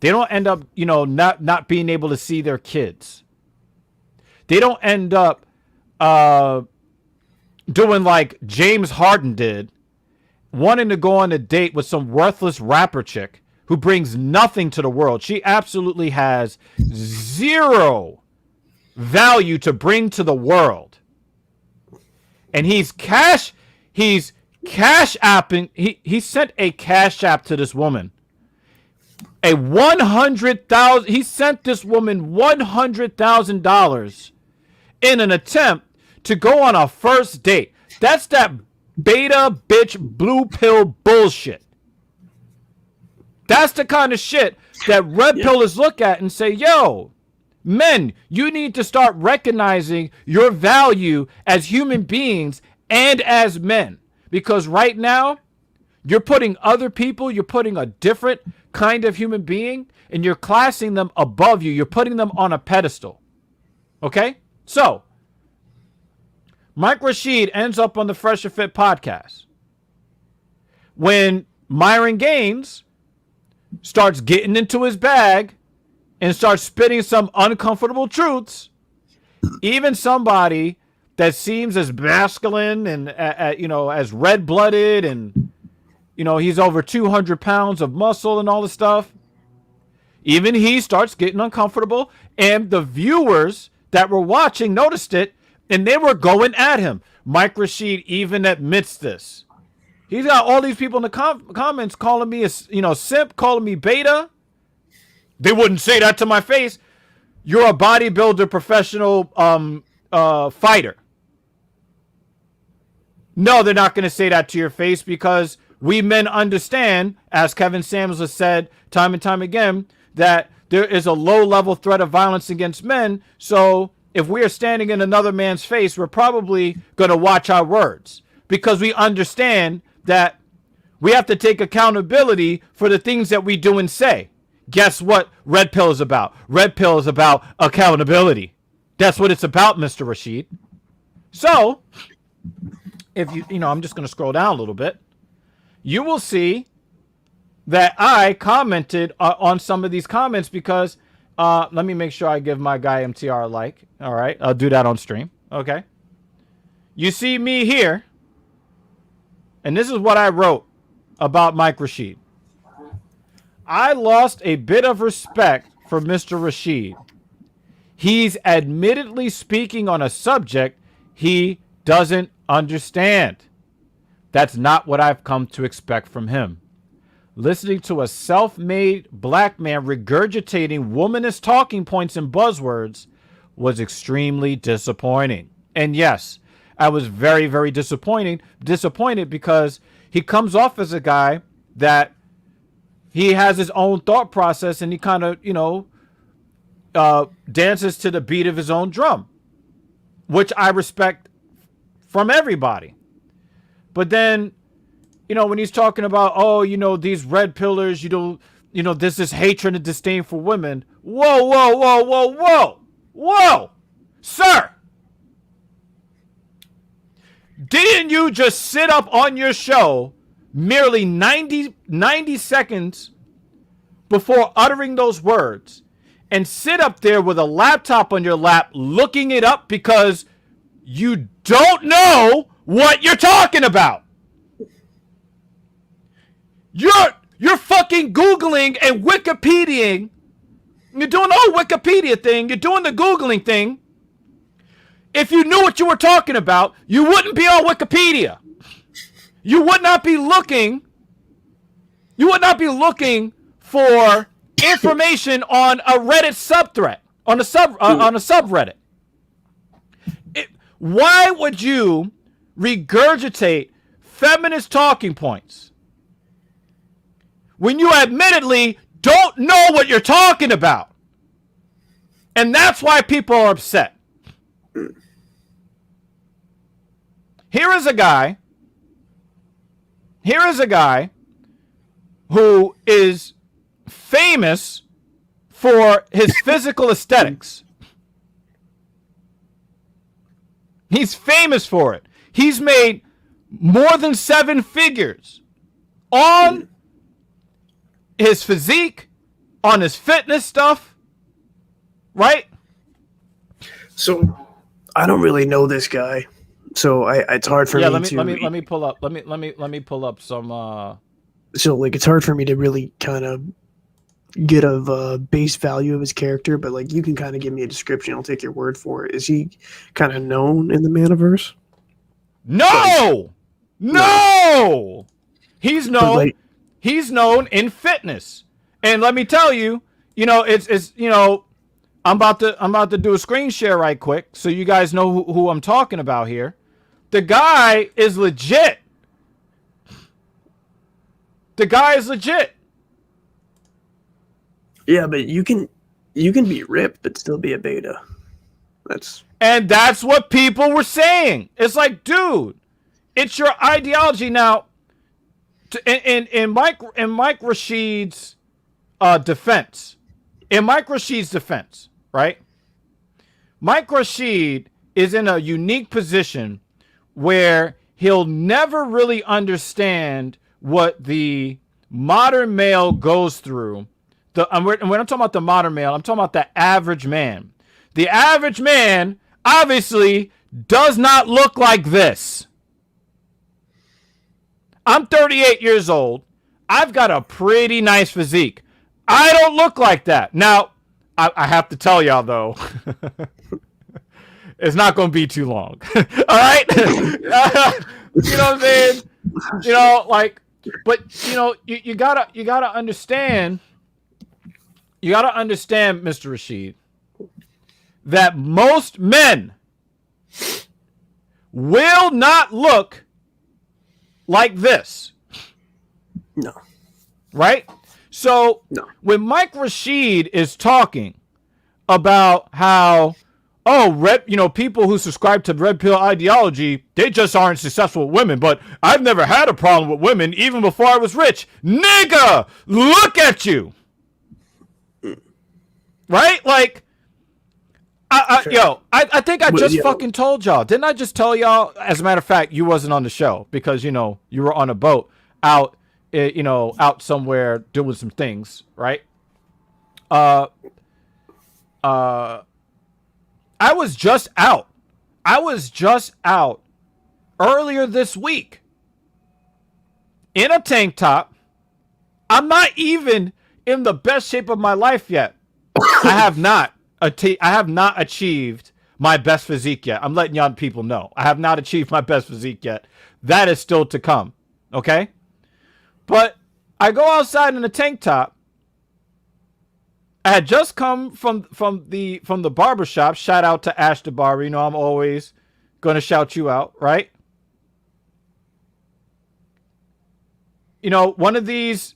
They don't end up, not being able to see their kids. They don't end up doing like James Harden did, wanting to go on a date with some worthless rapper chick who brings nothing to the world. She absolutely has zero value to bring to the world. And he's cash apping. He sent a cash app to this woman. He sent this woman $100,000 in an attempt to go on a first date. That's that beta bitch blue pill bullshit. That's the kind of shit that red pillers look at and say, yo, men, you need to start recognizing your value as human beings and as men. Because right now, you're putting other people, you're putting a different kind of human being, and you're classing them above you. You're putting them on a pedestal. Okay? So, Mike Rashid ends up on the Fresh and Fit podcast. When Myron Gaines starts getting into his bag and starts spitting some uncomfortable truths, even somebody that seems as masculine and as red-blooded, and he's over 200 pounds of muscle and all this stuff, even he starts getting uncomfortable, and the viewers that were watching noticed it, and they were going at him. Mike Rashid even admits this. He's got all these people in the comments calling me a simp, calling me beta. They wouldn't say that to my face. you're a bodybuilder, professional fighter. No, they're not going to say that to your face, because we men understand, as Kevin Samuels has said time and time again, that there is a low-level threat of violence against men. So if we are standing in another man's face, we're probably going to watch our words, because we understand that we have to take accountability for the things that we do and say. Guess what Red Pill is about? Red Pill is about accountability. That's what it's about, Mr. Rashid. So, if I'm just going to scroll down a little bit. You will see that I commented on some of these comments, because let me make sure I give my guy MTR a like. All right, I'll do that on stream. Okay. You see me here, and this is what I wrote about Mike Rashid. I lost a bit of respect for Mr. Rashid. He's admittedly speaking on a subject he doesn't understand. That's not what I've come to expect from him. Listening to a self-made black man regurgitating womanist talking points and buzzwords was extremely disappointing. And yes, I was very, very disappointed because he comes off as a guy that he has his own thought process, and he kind of, dances to the beat of his own drum, which I respect from everybody. But then, when he's talking about, these red pillars, there's this hatred and disdain for women. Whoa, whoa, whoa, whoa, whoa, whoa, sir. Didn't you just sit up on your show merely 90 seconds before uttering those words and sit up there with a laptop on your lap looking it up because you don't know what you're talking about? You're fucking Googling and Wikipediaing. You're doing the whole Wikipedia thing. You're doing the Googling thing. If you knew what you were talking about, you wouldn't be on Wikipedia. You would not be looking. You would not be looking for information on a Reddit subthread, on a subreddit. Why would you regurgitate feminist talking points when you admittedly don't know what you're talking about? And that's why people are upset. Here is a guy who is famous for his physical aesthetics. He's famous for it. He's made more than 7 figures on his physique, on his fitness stuff, right? So I don't really know this guy, so it's hard for me to. Let me pull up. Let me pull up some. So it's hard for me to really kind of get a base value of his character, but you can kind of give me a description. I'll take your word for it. Is he kind of known in the Manaverse? No. He's known. He's known in fitness, and let me tell you, it's I'm about to do a screen share right quick so you guys know who I'm talking about here. The guy is legit. Yeah, but you can be ripped but still be a beta. That's what people were saying. It's like, dude, it's your ideology now. In Mike Rashid's defense, right? Mike Rashid is in a unique position where he'll never really understand what the modern male goes through. And when I'm talking about the modern male, I'm talking about the average man. The average man obviously does not look like this. I'm 38 years old. I've got a pretty nice physique. I don't look like that. Now, I have to tell y'all, though, it's not going to be too long. All right? You know what I'm saying? But, you gotta understand, Mr. Rashid, that most men will not look like this. No. Right? So No. when Mike Rashid is talking about how, people who subscribe to red pill ideology, they just aren't successful with women, but I've never had a problem with women even before I was rich. Nigga, look at you. Right? Like, I think I just fucking told y'all. Didn't I just tell y'all? As a matter of fact, you wasn't on the show because, you were on a boat out somewhere doing some things, right? I was just out. Earlier this week in a tank top. I'm not even in the best shape of my life yet. I have not achieved my best physique yet. I'm letting y'all people know. I have not achieved my best physique yet. That is still to come. Okay? But I go outside in a tank top. I had just come from the barber shop. Shout out to Ash the barber. I'm always gonna shout you out, right? One of these,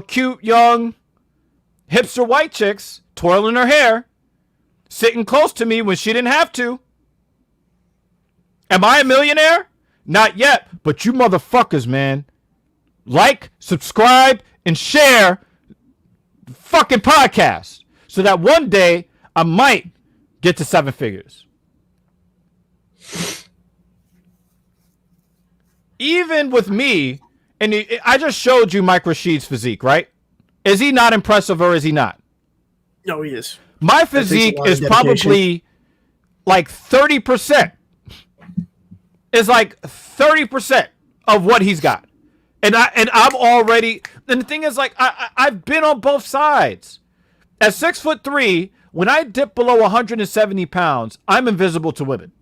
cute young hipster white chicks twirling her hair, sitting close to me when she didn't have to. Am I a millionaire? Not yet, but you motherfuckers, man. Like, subscribe, and share the fucking podcast so that one day I might get to 7 figures. Even with me, and I just showed you Mike Rashid's physique, right? Is he not impressive or is he not? No, he is. My physique is probably like 30%. It's like 30% of what he's got. And I'm already, and the thing is, like, I've been on both sides. At 6'3", when I dip below 170 pounds, I'm invisible to women.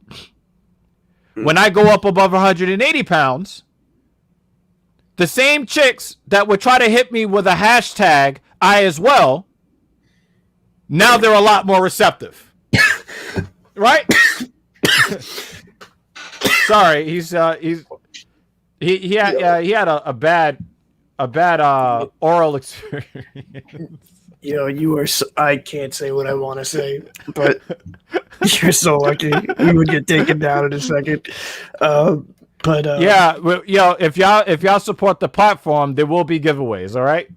When I go up above 180 pounds, the same chicks that would try to hit me with a hashtag, I as well, now they're a lot more receptive. Right? Sorry, he had a bad oral experience. I can't say what I want to say, but you're so lucky. We would get taken down in a second. If y'all support the platform, there will be giveaways. All right,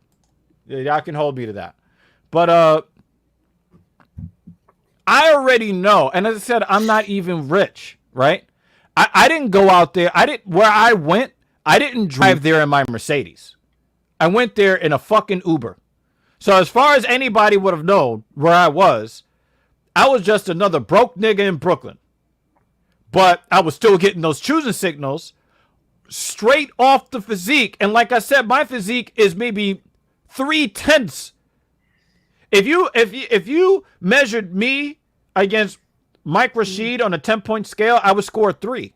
y'all can hold me to that. But I already know, and as I said, I'm not even rich, right? I didn't go out there. Where I went, I didn't drive there in my Mercedes. I went there in a fucking Uber. So as far as anybody would have known where I was just another broke nigga in Brooklyn. But I was still getting those choosing signals straight off the physique. And like I said, my physique is maybe 3/10. If you measured me against Mike Rashid on a 10-point scale, I would score 3.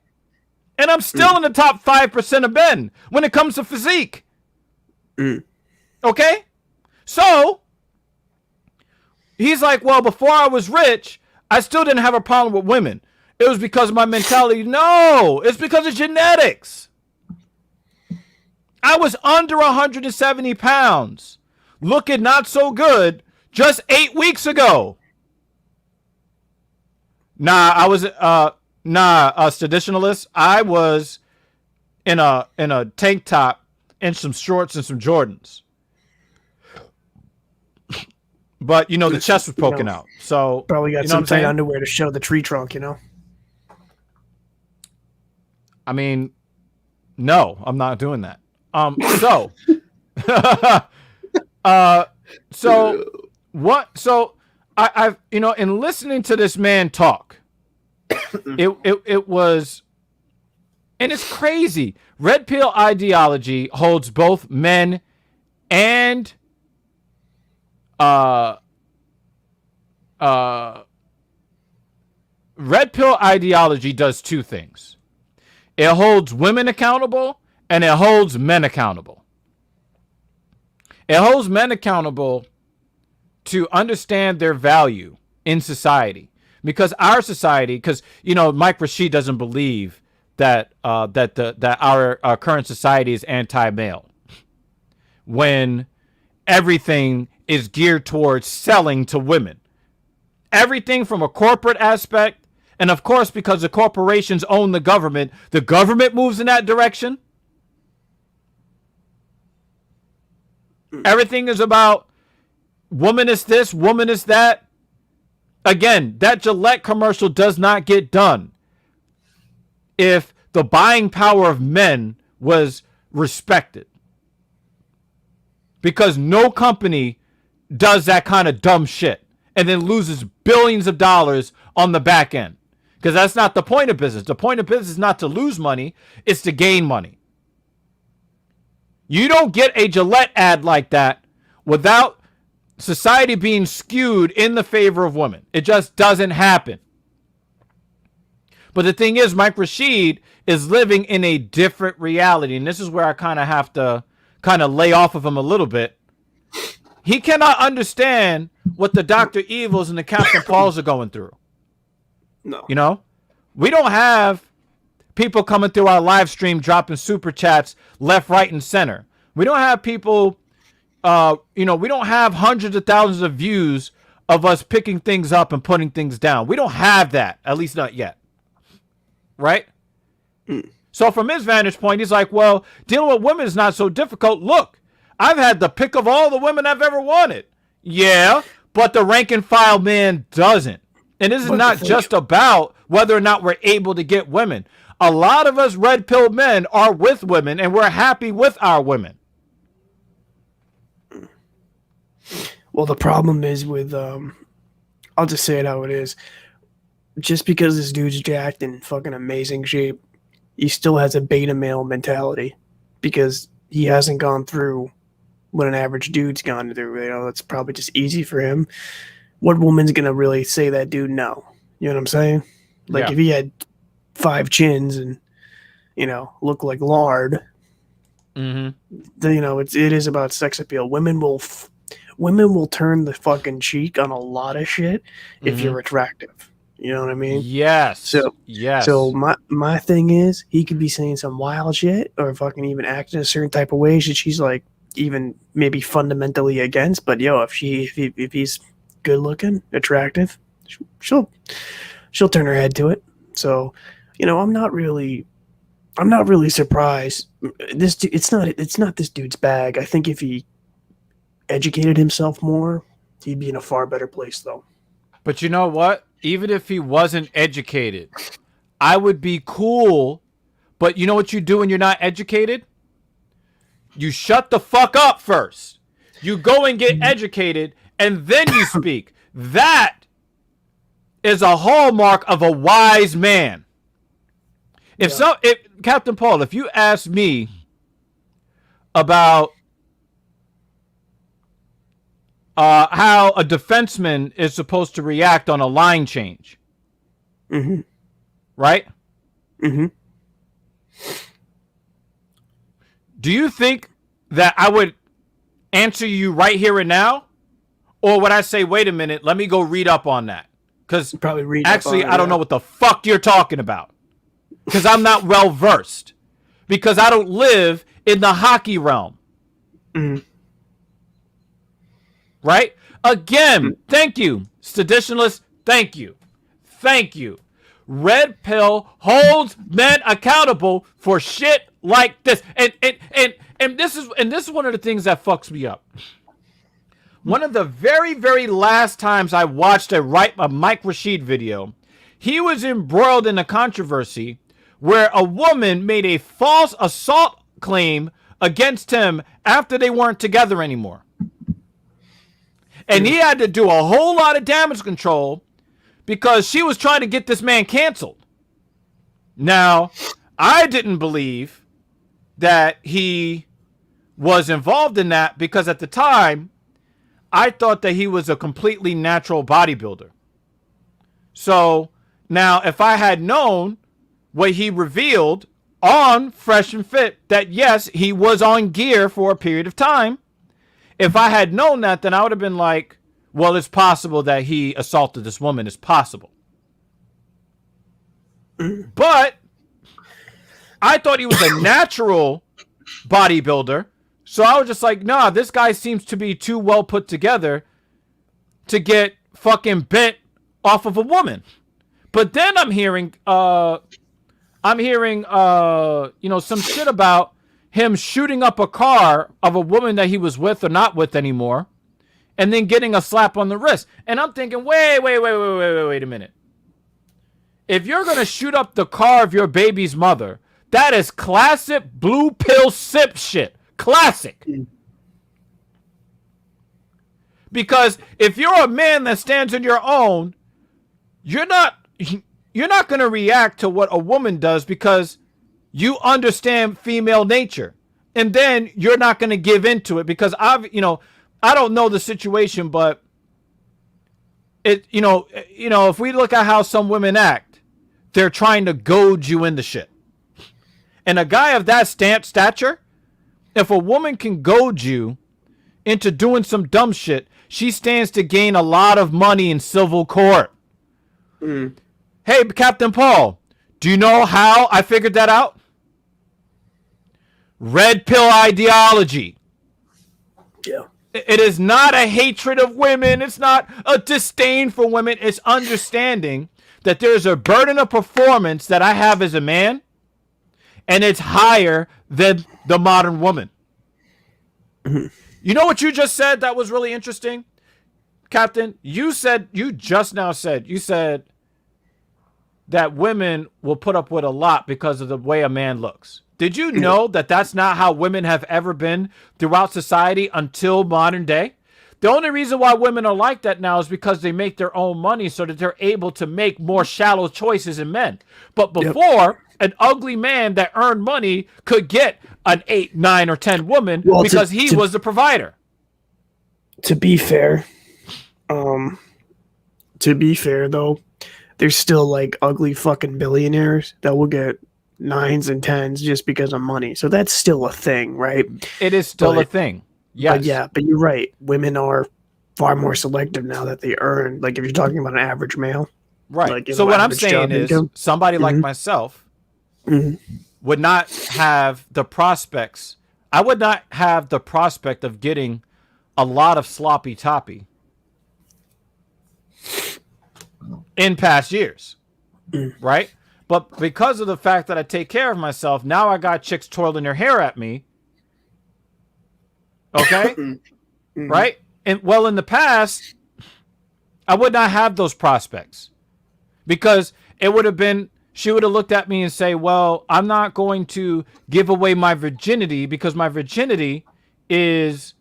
And I'm still in the top 5% of men when it comes to physique. Okay? So, he's like, well, before I was rich, I still didn't have a problem with women. It was because of my mentality. No, it's because of genetics. I was under 170 pounds, looking not so good just 8 weeks ago. I was a traditionalist. I was in a tank top and some shorts and some Jordans. But the chest was poking out. So probably got some tight underwear to show the tree trunk, I mean, no, I'm not doing that. I've in listening to this man talk, it was, and it's crazy. Red pill ideology holds both men and red pill ideology does 2 things. It holds women accountable and it holds men accountable. It holds men accountable to understand their value in society. because our society, because Mike Rashid doesn't believe that our current society is anti-male when everything is geared towards selling to women. Everything from a corporate aspect, and of course, because the corporations own the government moves in that direction. Everything is about woman is this, woman is that. Again, that Gillette commercial does not get done if the buying power of men was respected. Because no company does that kind of dumb shit and then loses billions of dollars on the back end. Because that's not the point of business. The point of business is not to lose money, it's to gain money. You don't get a Gillette ad like that without society being skewed in the favor of women. It just doesn't happen. But the thing is, Mike Rashid is living in a different reality. And this is where I kind of have to kind of lay off of him a little bit. He cannot understand what the Dr. Evils and the Captain Pauls are going through. No. We don't have people coming through our live stream dropping super chats left, right, and center. We don't have people, we don't have hundreds of thousands of views of us picking things up and putting things down. We don't have that, at least not yet. Right? So from his vantage point, he's like, well, dealing with women is not so difficult. Look, I've had the pick of all the women I've ever wanted. Yeah, but the rank and file man doesn't. And this is not just about whether or not we're able to get women. A lot of us red pill men are with women and we're happy with our women. Well, the problem is with, I'll just say it how it is. Just because this dude's jacked in fucking amazing shape, he still has a beta male mentality because he hasn't gone through what an average dude's gone through. It's probably just easy for him. What woman's going to really say that dude no? You know what I'm saying? Like if he had 5 chins and, look like lard, then, it is about sex appeal. Women will turn the fucking cheek on a lot of shit if you're attractive. You know what I mean? Yes. So my thing is, he could be saying some wild shit or fucking even acting a certain type of way that she's like even maybe fundamentally against. But if he's good looking, attractive, she'll turn her head to it. So, I'm not really surprised. It's not this dude's bag. I think if he educated himself more, he'd be in a far better place, though. But you know what? Even if he wasn't educated, I would be cool. But you know what you do when you're not educated? You shut the fuck up first. You go and get educated, and then you speak. That is a hallmark of a wise man. If Captain Paul, if you ask me about how a defenseman is supposed to react on a line change, right? Do you think that I would answer you right here and now? Or would I say, wait a minute, let me go read up on that? Because actually, I don't know what the fuck you're talking about. Because I'm not well versed. Because I don't live in the hockey realm. Right? Again, thank you. Seditionalist, thank you. Thank you. Red pill holds men accountable for shit like this. And this is one of the things that fucks me up. One of the very, very last times I watched a Mike Rashid video, he was embroiled in a controversy where a woman made a false assault claim against him after they weren't together anymore. And he had to do a whole lot of damage control because she was trying to get this man canceled. Now, I didn't believe that he was involved in that because at the time, I thought that he was a completely natural bodybuilder. So now if I had known what he revealed on Fresh and Fit, that yes, he was on gear for a period of time. If I had known that, then I would have been like, well, it's possible that he assaulted this woman. It's possible. But I thought he was a natural bodybuilder. So I was just like, nah, this guy seems to be too well put together to get fucking bent off of a woman. But then I'm hearing some shit about him shooting up a car of a woman that he was with or not with anymore, and then getting a slap on the wrist. And I'm thinking, wait a minute. If you're going to shoot up the car of your baby's mother, that is classic blue pill sip shit. Classic. Because if you're a man that stands on your own, you're not going to react to what a woman does because you understand female nature. And then you're not going to give into it because I don't know the situation, but if we look at how some women act, they're trying to goad you into shit. And a guy of that stature, if a woman can goad you into doing some dumb shit, she stands to gain a lot of money in civil court. Hey, Captain Paul, do you know how I figured that out? Red pill ideology. Yeah. It is not a hatred of women. It's not a disdain for women. It's understanding that there's a burden of performance that I have as a man, and it's higher than the modern woman. You know what you just said that was really interesting, Captain? You said that women will put up with a lot because of the way a man looks. Did you know that that's not how women have ever been throughout society until modern day? The only reason why women are like that now is because they make their own money so that they're able to make more shallow choices in men. But before, an ugly man that earned money could get an 8, 9, or 10 woman because he was the provider. To be fair, though, there's still like ugly fucking billionaires that will get 9s and 10s just because of money. So that's still a thing, right? It is still a thing. Yes. But you're right. Women are far more selective now that they earn. Like if you're talking about an average male. Right. Like, so what I'm saying is somebody like myself would not have the prospects. I would not have the prospect of getting a lot of sloppy toppy in past years. Right? But because of the fact that I take care of myself, now I got chicks twirling their hair at me. Okay? Right? And well, in the past, I would not have those prospects because it would have been, she would have looked at me and say, well, I'm not going to give away my virginity because my virginity is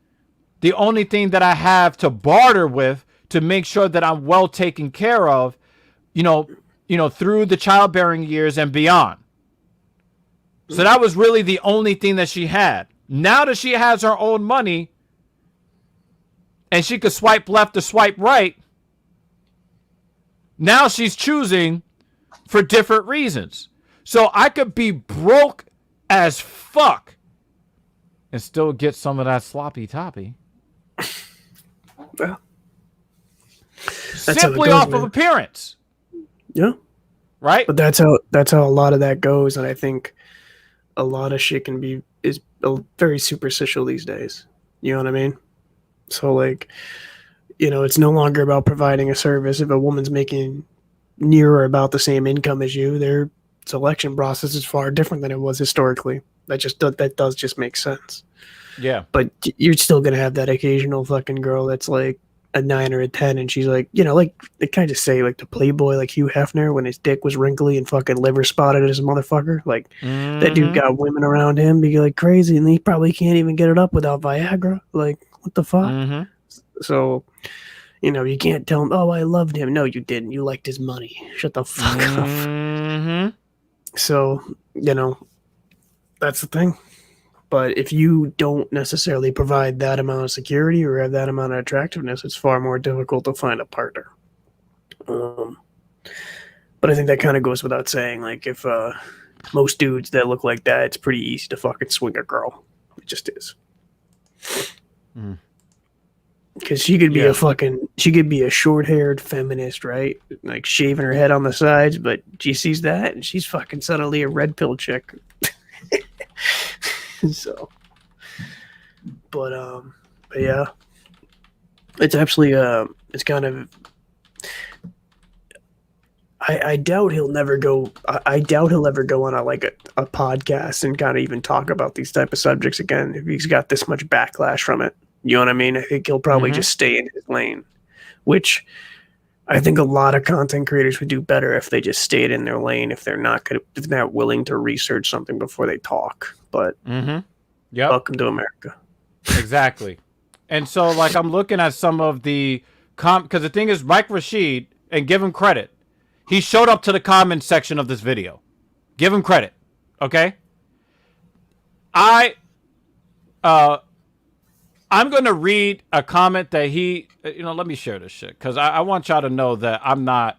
the only thing that I have to barter with to make sure that I'm well taken care of, through the childbearing years and beyond. So that was really the only thing that she had. Now that she has her own money and she could swipe left or swipe right, now she's choosing for different reasons. So I could be broke as fuck and still get some of that sloppy toppy. Well, simply off of appearance. Yeah. Right? But that's how a lot of that goes, and I think a lot of shit is very superficial these days. You know what I mean? So like, it's no longer about providing a service. If a woman's making near or about the same income as you, their selection process is far different than it was historically. That does just make sense. Yeah. But you're still gonna have that occasional fucking girl that's like a 9 or a 10, and she's like, like they kind of say like the Playboy, like Hugh Hefner when his dick was wrinkly and fucking liver spotted as a motherfucker. Like that dude got women around him be like crazy, and he probably can't even get it up without Viagra. Like what the fuck? So, you can't tell him, oh, I loved him. No, you didn't. You liked his money. Shut the fuck up. So, that's the thing. But if you don't necessarily provide that amount of security or have that amount of attractiveness, it's far more difficult to find a partner. But I think that kind of goes without saying. Like, if most dudes that look like that, it's pretty easy to fucking swing a girl. It just is. Because she could be Yeah. she could be a short-haired feminist, right? Like shaving her head on the sides, but she sees that and she's fucking suddenly a red pill chick. So, but yeah, it's actually it's kind of. I doubt he'll never go. I doubt he'll ever go on a podcast and kind of even talk about these type of subjects again if he's got this much backlash from it. You know what I mean? I think he'll probably just stay in his lane, which I think a lot of content creators would do better if they just stayed in their lane if they're not willing to research something before they talk. But welcome to America. Exactly. And so, like, I'm looking at some of the because the thing is, Mike Rashid, and give him credit, he showed up to the comment section of this video. Give him credit, okay? I'm going to read a comment that he, let me share this shit because I want y'all to know that I'm not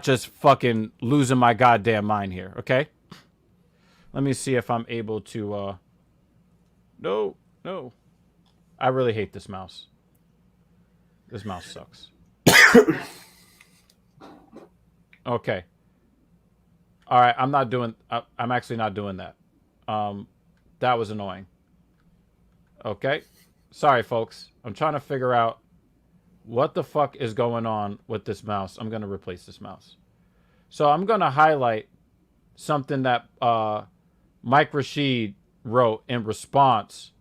just fucking losing my goddamn mind here, okay? Let me see if I'm able to, no. I really hate this mouse. This mouse sucks. Okay. All right, I'm actually not doing that. That was annoying. Okay. Sorry, folks. I'm trying to figure out what the fuck is going on with this mouse. I'm going to replace this mouse. So I'm going to highlight something that Mike Rashid wrote in response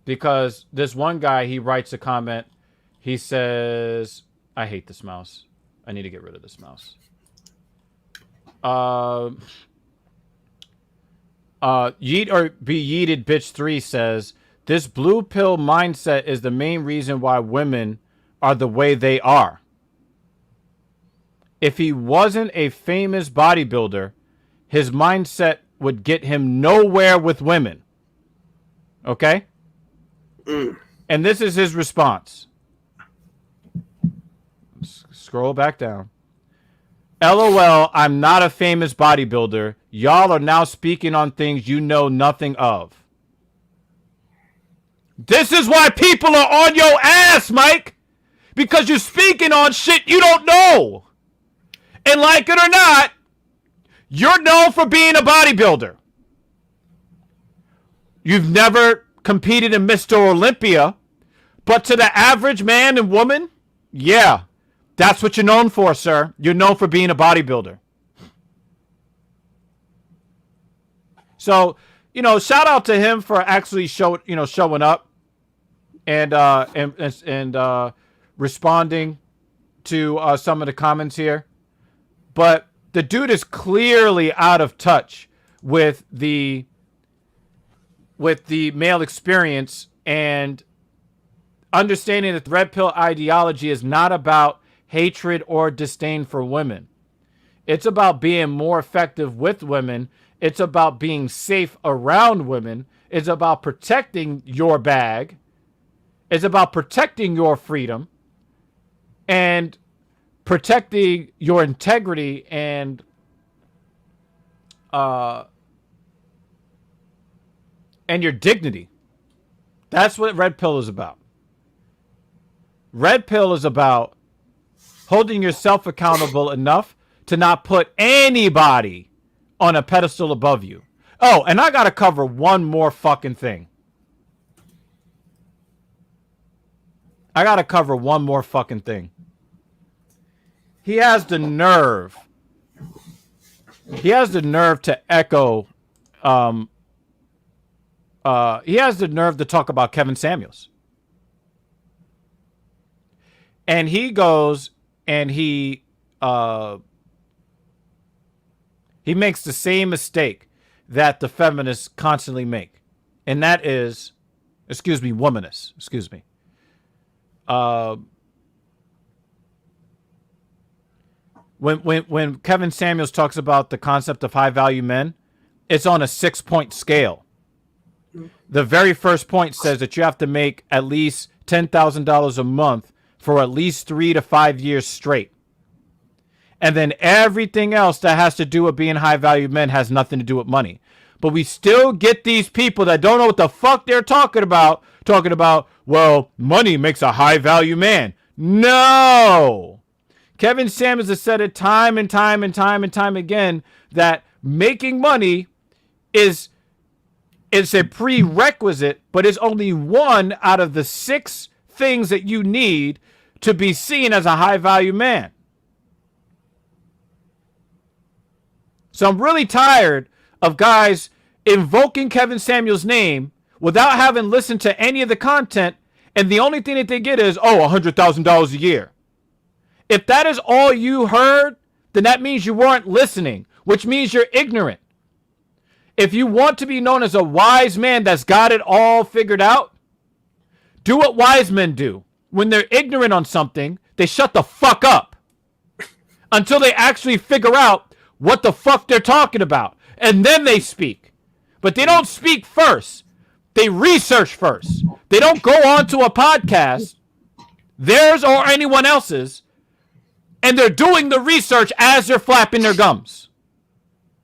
because this one guy, he writes a comment. He says, I hate this mouse. I need to get rid of this mouse. Yeet or be yeeted bitch 3 says, this blue pill mindset is the main reason why women are the way they are. If he wasn't a famous bodybuilder, his mindset would get him nowhere with women. Okay? And this is his response. Scroll back down. LOL, I'm not a famous bodybuilder. Y'all are now speaking on things you know nothing of. This is why people are on your ass, Mike. Because you're speaking on shit you don't know. And like it or not, you're known for being a bodybuilder. You've never competed in Mr. Olympia, but to the average man and woman, yeah, that's what you're known for, sir. You're known for being a bodybuilder. So, shout out to him for actually showing up and responding to some of the comments here. But the dude is clearly out of touch with the male experience and understanding that the red pill ideology is not about hatred or disdain for women. It's about being more effective with women. It's about being safe around women. It's about protecting your bag. It's about protecting your freedom and protecting your integrity and your dignity. That's what Red Pill is about. Red Pill is about holding yourself accountable enough to not put anybody on a pedestal above you. Oh, and I got to cover one more fucking thing. He has the nerve. He has the nerve to echo. He has the nerve to talk about Kevin Samuels. And he goes and he makes the same mistake that the feminists constantly make. And that is, womanists. When Kevin Samuels talks about the concept of high value men, it's on a 6-point scale. The very first point says that you have to make at least $10,000 a month for at least 3 to 5 years straight. And then everything else that has to do with being high value men has nothing to do with money. But we still get these people that don't know what the fuck they're talking about, well, money makes a high value man. No. Kevin Samuels has said it time and time again that making money is a prerequisite, but it's only one out of the 6 things that you need to be seen as a high value man. So I'm really tired of guys invoking Kevin Samuels' name without having listened to any of the content, and the only thing that they get is, $100,000 a year. If that is all you heard, then that means you weren't listening, which means you're ignorant. If you want to be known as a wise man that's got it all figured out, do what wise men do. When they're ignorant on something, they shut the fuck up until they actually figure out what the fuck they're talking about. And then they speak. But they don't speak first. They research first. They don't go on to a podcast, theirs or anyone else's, and they're doing the research as they're flapping their gums.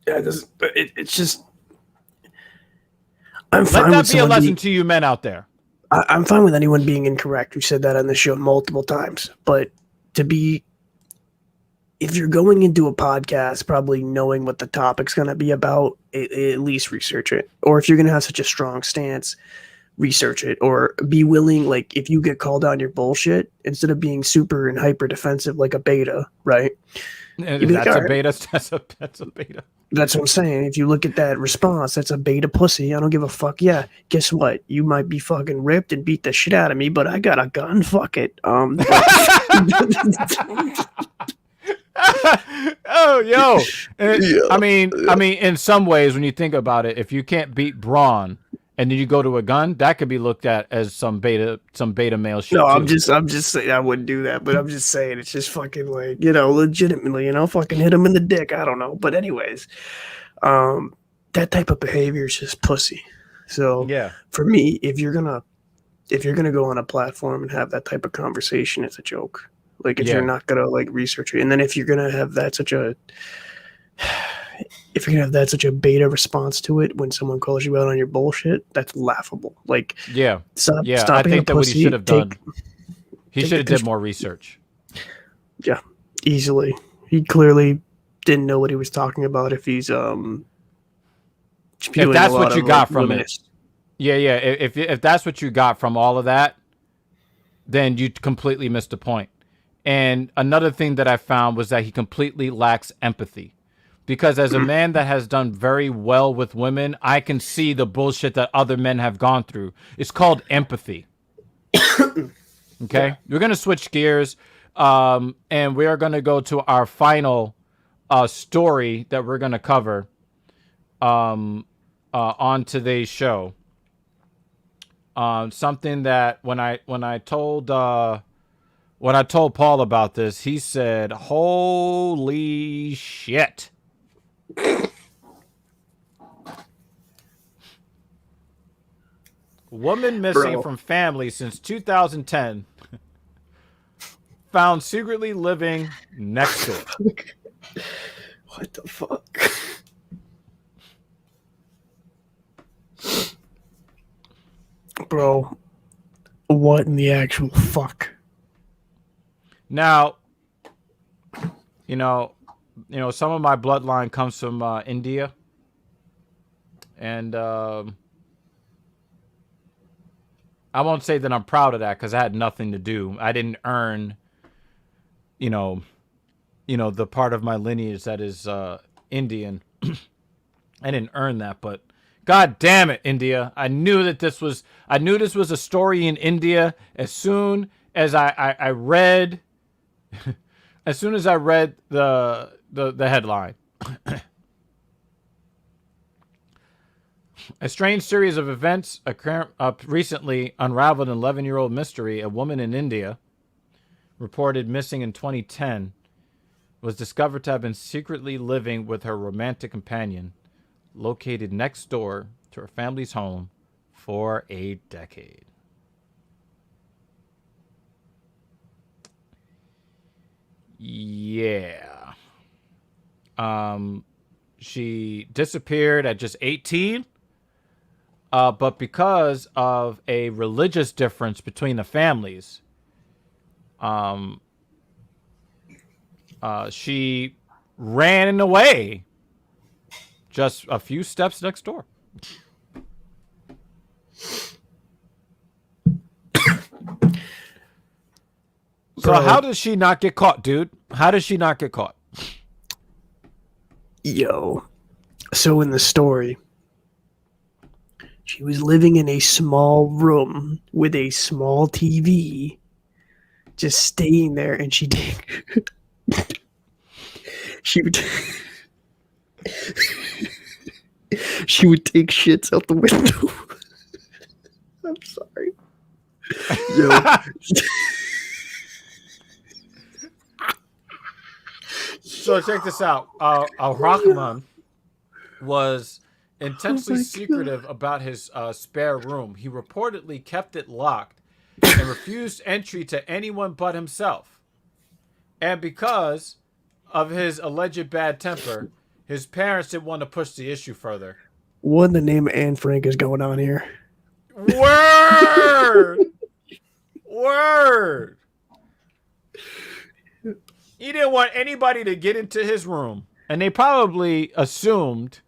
Yeah, it's just... I'm fine Let with that be a lesson to you men out there. I'm fine with anyone being incorrect who said that on the show multiple times, but if you're going into a podcast probably knowing what the topic's going to be about, at least research it. Or if you're going to have such a strong stance, research it. Or be willing, like, if you get called on your bullshit, instead of being super and hyper defensive like a beta, right? That's a beta. That's a beta. That's what I'm saying. If you look at that response, that's a beta pussy. I don't give a fuck. Yeah, guess what? You might be fucking ripped and beat the shit out of me, but I got a gun. Fuck it. Oh, yo. Yeah. I mean, in some ways, when you think about it, if you can't beat Braun and then you go to a gun, that could be looked at as some beta male shit. No, too. I'm just saying I wouldn't do that, but I'm just saying it's just fucking like, legitimately, fucking hit him in the dick. I don't know, but anyways, that type of behavior is just pussy. So yeah, for me, if you're gonna go on a platform and have that type of conversation, it's a joke. Like if you're not gonna like research it, and then if you're gonna have that such a beta response to it when someone calls you out on your bullshit, that's laughable. Like stop I think that what he should have done, he should have did more research. Yeah, easily. He clearly didn't know what he was talking about. If he's if that's what you got from it, if that's what you got from all of that, then you completely missed the point. And another thing that I found was that he completely lacks empathy. Because as a man that has done very well with women, I can see the bullshit that other men have gone through. It's called empathy. Okay? We're going to switch gears, and we are going to go to our final story that we're going to cover on today's show. Something that when I told Paul about this, he said, "Holy shit." Woman missing from family since 2010 found secretly living next door. What the fuck? Bro, what in the actual fuck? Now, some of my bloodline comes from India, and I won't say that I'm proud of that because I had nothing to do. I didn't earn, the part of my lineage that is Indian. I didn't earn that, but God damn it, India! I knew this was a story in India as soon as I read. As soon as I read the headline. A strange series of events recently unraveled an 11-year-old mystery. A woman in India, reported missing in 2010, was discovered to have been secretly living with her romantic companion, located next door to her family's home for a decade. Yeah. she disappeared at just 18. But because of a religious difference between the families, she ran away just a few steps next door. So Bro. how does she not get caught, dude? How does she not get caught? Yo. So in the story, she was living in a small room with a small TV, just staying there, and she did. she would. She would take shits out the window. I'm sorry. Yo. So check this out. Rahman was intensely secretive about his spare room. He reportedly kept it locked and refused entry to anyone but himself. And because of his alleged bad temper, his parents didn't want to push the issue further. What in the name of Anne Frank is going on here? Word! Word! He didn't want anybody to get into his room. And they probably assumed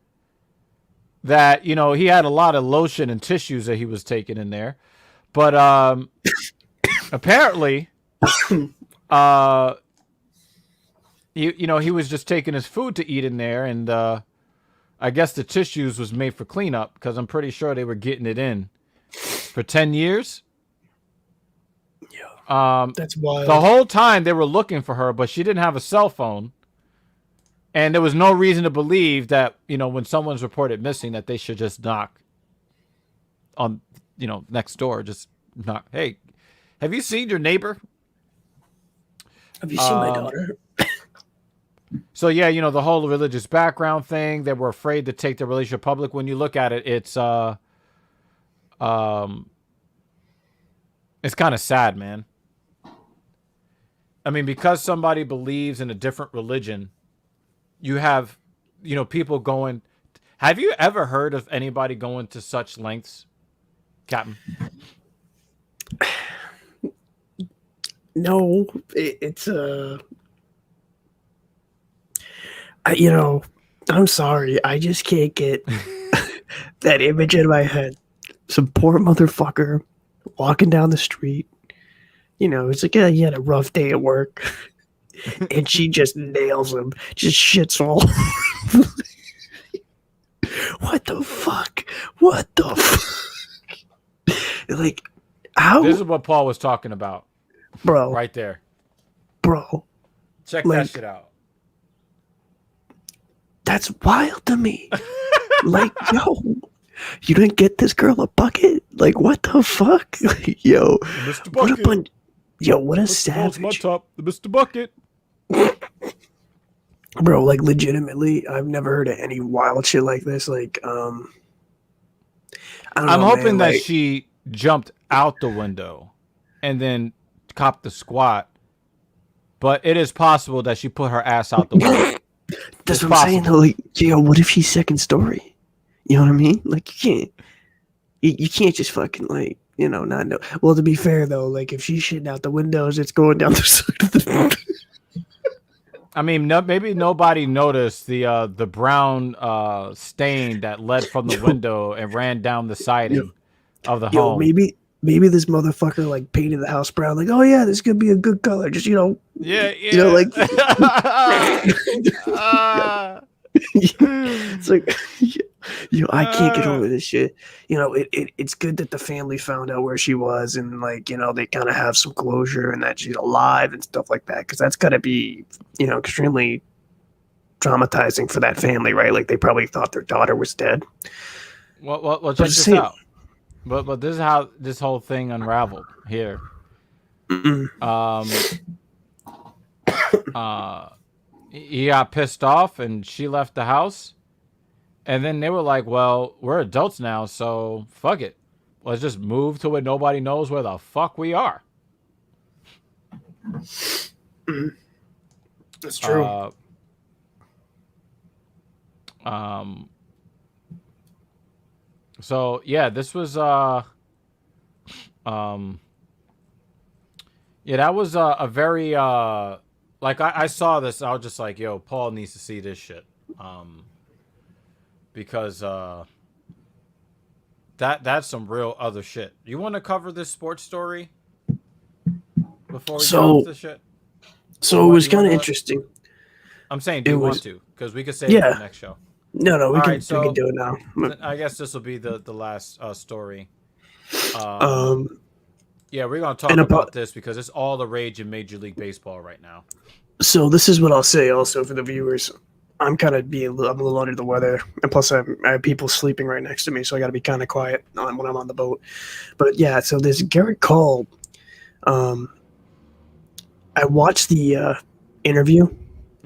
that, you know, he had a lot of lotion and tissues that he was taking in there. But apparently, you know, he was just taking his food to eat in there. And I guess the tissues was made for cleanup because I'm pretty sure they were getting it in for 10 years. That's wild. The whole time they were looking for her, but she didn't have a cell phone. And there was no reason to believe that, you know, when someone's reported missing, that they should just knock on, you know, next door. Just knock. Hey, have you seen your neighbor? Have you seen my daughter? So, yeah, you know, the whole religious background thing, they were afraid to take the relationship public. When you look at it, it's kind of sad, man. I mean, because somebody believes in a different religion, you have, you know, people going. Have you ever heard of anybody going to such lengths, Captain? No, it's you know, I'm sorry, I just can't get that image in my head. Some poor motherfucker walking down the street. You know, it's like, yeah, he had a rough day at work. And she just nails him. Just shits all over. What the fuck? What the fuck? Like, how? This is what Paul was talking about. Bro. Right there. Bro. Check like, that shit out. That's wild to me. Like, yo, you didn't get this girl a bucket? Like, what the fuck? Yo, Mr. Bucket. What a savage. My top, the Mr. Bucket. Bro, like, legitimately, I've never heard of any wild shit like this. Like, I don't know, I'm hoping man, that like, she jumped out the window and then copped the squat. But it is possible that she put her ass out the window. That's what I'm saying, though. Like, yo, what if she's second story? You know what I mean? Like, you can't just fucking, like, you know, not know. Well, to be fair, though, like, if she's shitting out the windows, it's going down the side of the... I mean, maybe nobody noticed the brown stain that led from the window and ran down the siding of the home. Maybe this motherfucker, like, painted the house brown. Like, oh, yeah, this could be a good color. Just, you know... Yeah. You know, like... It's like... Yo, I can't get over this shit. You know, it's good that the family found out where she was and, like, you know, they kind of have some closure and that she's alive and stuff like that. Because that's got to be, you know, extremely traumatizing for that family, right? Like, they probably thought their daughter was dead. Well, check this out. But this is how this whole thing unraveled here. He got pissed off and she left the house. And then they were like, well, we're adults now, so fuck it. Let's just move to where nobody knows where the fuck we are. That's true. Um. So yeah, this was yeah, that was a very like I saw this. I was just like, yo, Paul needs to see this shit. Because that's some real other shit. You want to cover this sports story before we get off the shit? So it was kind of interesting. I'm saying, do It you was, want to? Because we could save it for yeah. the next show. No, we All can right, so do it now. I guess this will be the last story. Um, Yeah, we're gonna talk and about this because it's all the rage in Major League Baseball right now. so this is what I'll say also for the viewers. I'm kind of I'm a little under the weather, and plus I have people sleeping right next to me, so I got to be kind of quiet when I'm on the boat. But yeah, so this Garrett Cole. I watched the interview,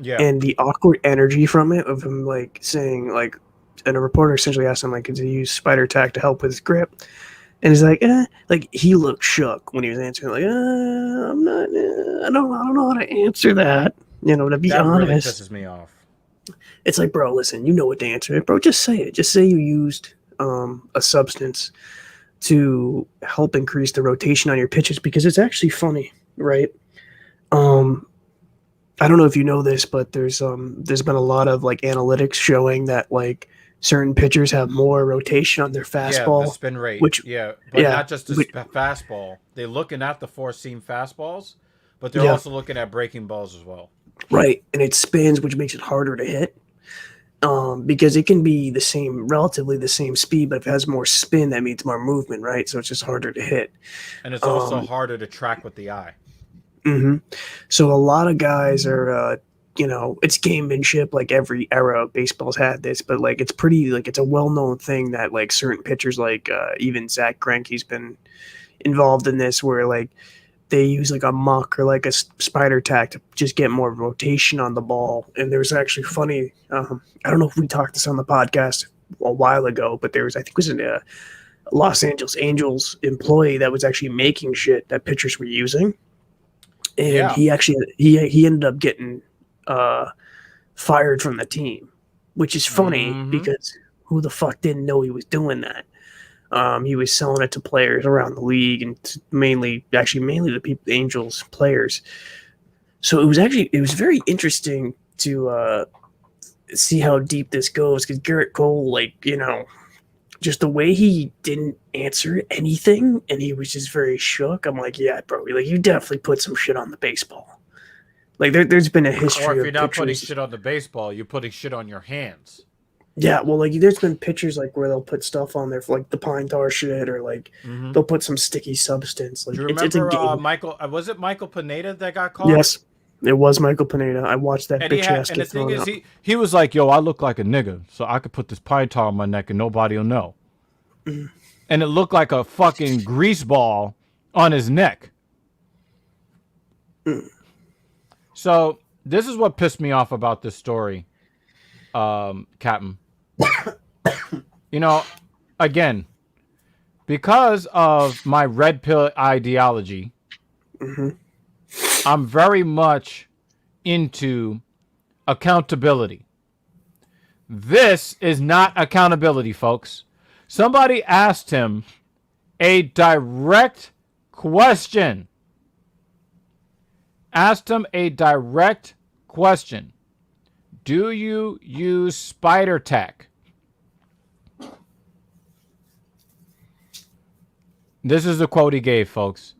Yeah. and the awkward energy from it of him like saying like, and a reporter essentially asked him like, "Could he use spider tack to help with his grip?" And he's like, like he looked shook when he was answering, like, I'm not, I don't know how to answer that. You know, to be That really honest, pisses me off. it's like, bro, listen, you know what the answer is, bro. Just say it. Just say you used a substance to help increase the rotation on your pitches because it's actually funny, right? I don't know if you know this, but there's been a lot of like analytics showing that like certain pitchers have more rotation on their fastball. Yeah, the spin rate. Which, but not just the fastball. They're looking at the four-seam fastballs, but they're also looking at breaking balls as well. Right, and it spins, which makes it harder to hit. Because it can be relatively the same speed, but if it has more spin, that means more movement, right? So it's just harder to hit. And it's also harder to track with the eye. Mm-hmm. So a lot of guys are, it's gamemanship. Like every era of baseball's had this, but like it's pretty, like it's a well-known thing that like certain pitchers, like even Zach Greinke's been involved in this, where like they use like a muck or like a spider tack to just get more rotation on the ball. And there was actually funny. I don't know if we talked this on the podcast a while ago, but I think it was a Los Angeles Angels employee that was actually making shit that pitchers were using. And he actually he ended up getting fired from the team, which is funny because who the fuck didn't know he was doing that? He was selling it to players around the league and mainly the people, the Angels players. So it was very interesting to see how deep this goes because Garrett Cole, like, just the way he didn't answer anything and he was just very shook. I'm like, yeah, bro, like you definitely put some shit on the baseball. Like there's been a history. Or if you're not pitchers. putting shit on the baseball, you're putting shit on your hands. Yeah, well, like there's been pictures like where they'll put stuff on there for like the pine tar shit, or like they'll put some sticky substance. Like, do you remember it's a game. Michael? Was it Michael Pineda that got caught? Yes, it was Michael Pineda. I watched that bitch ass and get the thing thrown is, out. he was like, "Yo, I look like a nigga, so I could put this pine tar on my neck and nobody will know." And it looked like a fucking grease ball on his neck. So this is what pissed me off about this story, Captain. Again, because of my red pill ideology, I'm very much into accountability. This is not accountability, folks. Somebody asked him a direct question. Do you use spider tack? This is the quote he gave, folks.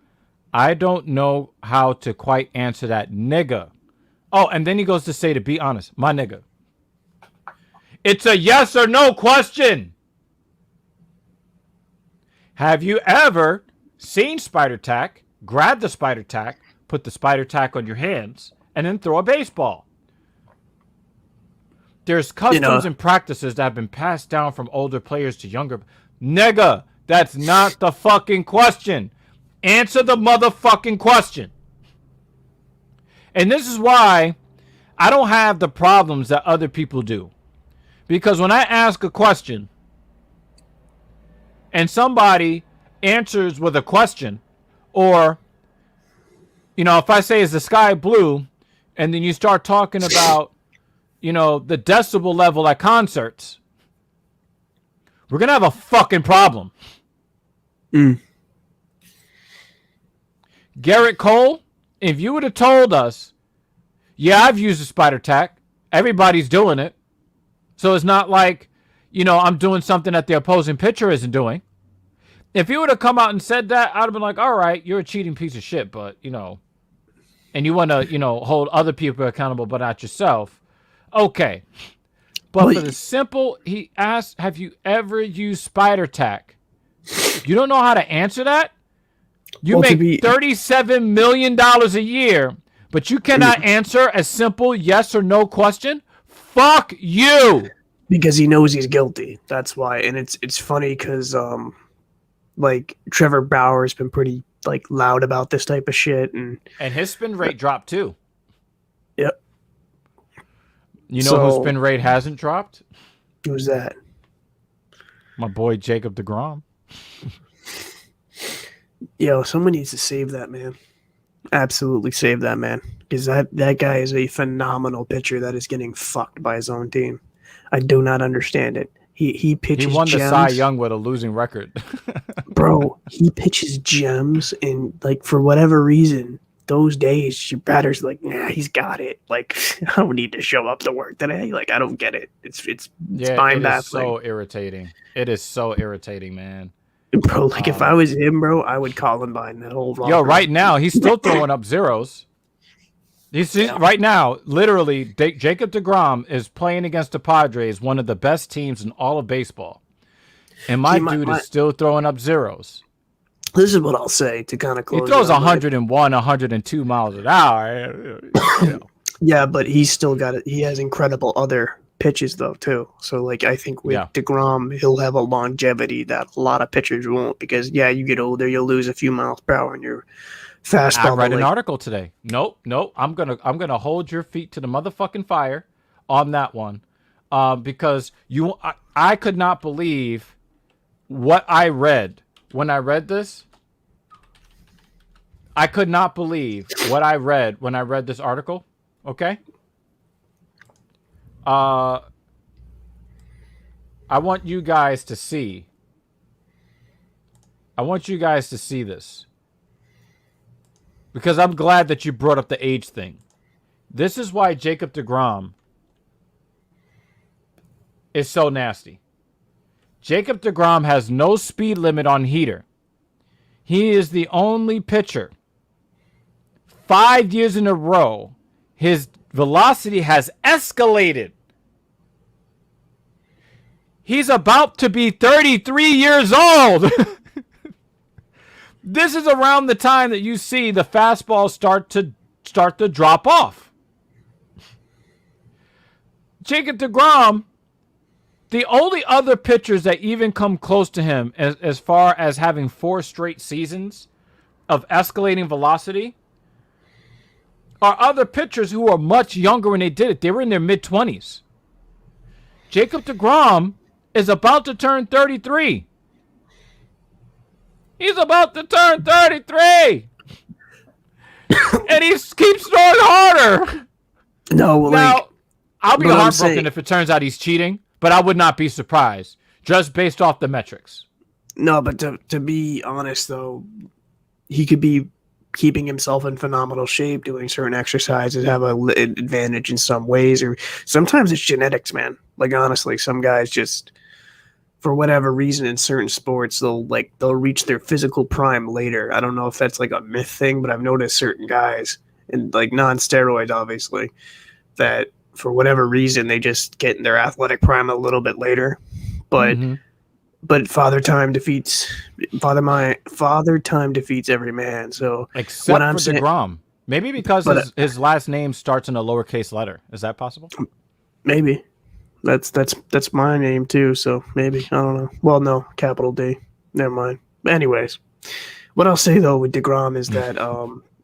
I don't know how to quite answer that, nigga. Oh, and then he goes to say, to be honest, my nigga. It's a yes or no question. Have you ever seen spider tack, grab the spider tack, put the spider tack on your hands, and then throw a baseball? There's customs and practices that have been passed down from older players to younger. Nigga, that's not the fucking question. Answer the motherfucking question. And this is why I don't have the problems that other people do. Because when I ask a question and somebody answers with a question, or, if I say, is the sky blue? And then you start talking about, the decibel level at concerts, we're going to have a fucking problem. Garrett Cole, if you would have told us, yeah, I've used a spider tack. Everybody's doing it. So it's not like, I'm doing something that the opposing pitcher isn't doing. If you would have come out and said that, I'd have been like, all right, you're a cheating piece of shit, but, and you want to, hold other people accountable, but not yourself. Okay. But for the simple, he asked, have you ever used spider tack? You don't know how to answer that? You make $37 million a year, but you cannot answer a simple yes or no question? Fuck you! Because he knows he's guilty. That's why. And it's funny because Trevor Bauer's been pretty loud about this type of shit, and his spin rate dropped too. Yep. You know whose spin rate hasn't dropped? Who's that? My boy Jacob deGrom. Yo, someone needs to save that man. Absolutely save that man. Because that guy is a phenomenal pitcher that is getting fucked by his own team. I do not understand it. He pitches gems. He won the gems. Cy Young with a losing record. Bro, he pitches gems, and for whatever reason, those days your batter's like, nah, he's got it. I don't need to show up to work today. I don't get it. It's spine baffling. So irritating. It is so irritating, man. Bro, if I was him, bro, I would call him behind that whole rock. Yo, right now he's still throwing up zeros. Right now, literally, Jacob deGrom is playing against the Padres, one of the best teams in all of baseball. And my dude is still throwing up zeros. This is what I'll say to kind of close. He throws 101, 102 miles an hour. Yeah, but he's still got it. He has incredible other pitches, though, too. So, I think with deGrom, he'll have a longevity that a lot of pitchers won't. Because, you get older, you'll lose a few miles per hour in your fastball. I read an article today. Nope. I'm gonna hold your feet to the motherfucking fire on that one, because I could not believe what I read when I read this. I could not believe what I read when I read this article. Okay. I want you guys to see. I want you guys to see this. Because I'm glad that you brought up the age thing. This is why Jacob deGrom is so nasty. Jacob deGrom has no speed limit on heater. He is the only pitcher 5 years in a row his velocity has escalated. He's about to be 33 years old. This is around the time that you see the fastball start to drop off. Jacob deGrom, the only other pitchers that even come close to him as far as having 4 straight seasons of escalating velocity are other pitchers who are much younger when they did it. They were in their mid-20s. Jacob deGrom is about to turn 33. He's about to turn 33. And he keeps throwing harder. No, now, I'll be heartbroken if it turns out he's cheating, but I would not be surprised, just based off the metrics. No, but to be honest, though, he could be keeping himself in phenomenal shape, doing certain exercises, have an advantage in some ways, or sometimes it's genetics, man. Honestly, some guys just, for whatever reason, in certain sports, they'll reach their physical prime later. I don't know if that's a myth thing, but I've noticed certain guys, and non-steroids, obviously, that for whatever reason they just get in their athletic prime a little bit later. But but father time defeats every man. So except for deGrom, maybe because his last name starts in a lowercase letter. Is that possible? Maybe. That's my name too, so maybe. I don't know. Well, no, capital D. Never mind. But anyways, what I'll say though with deGrom is that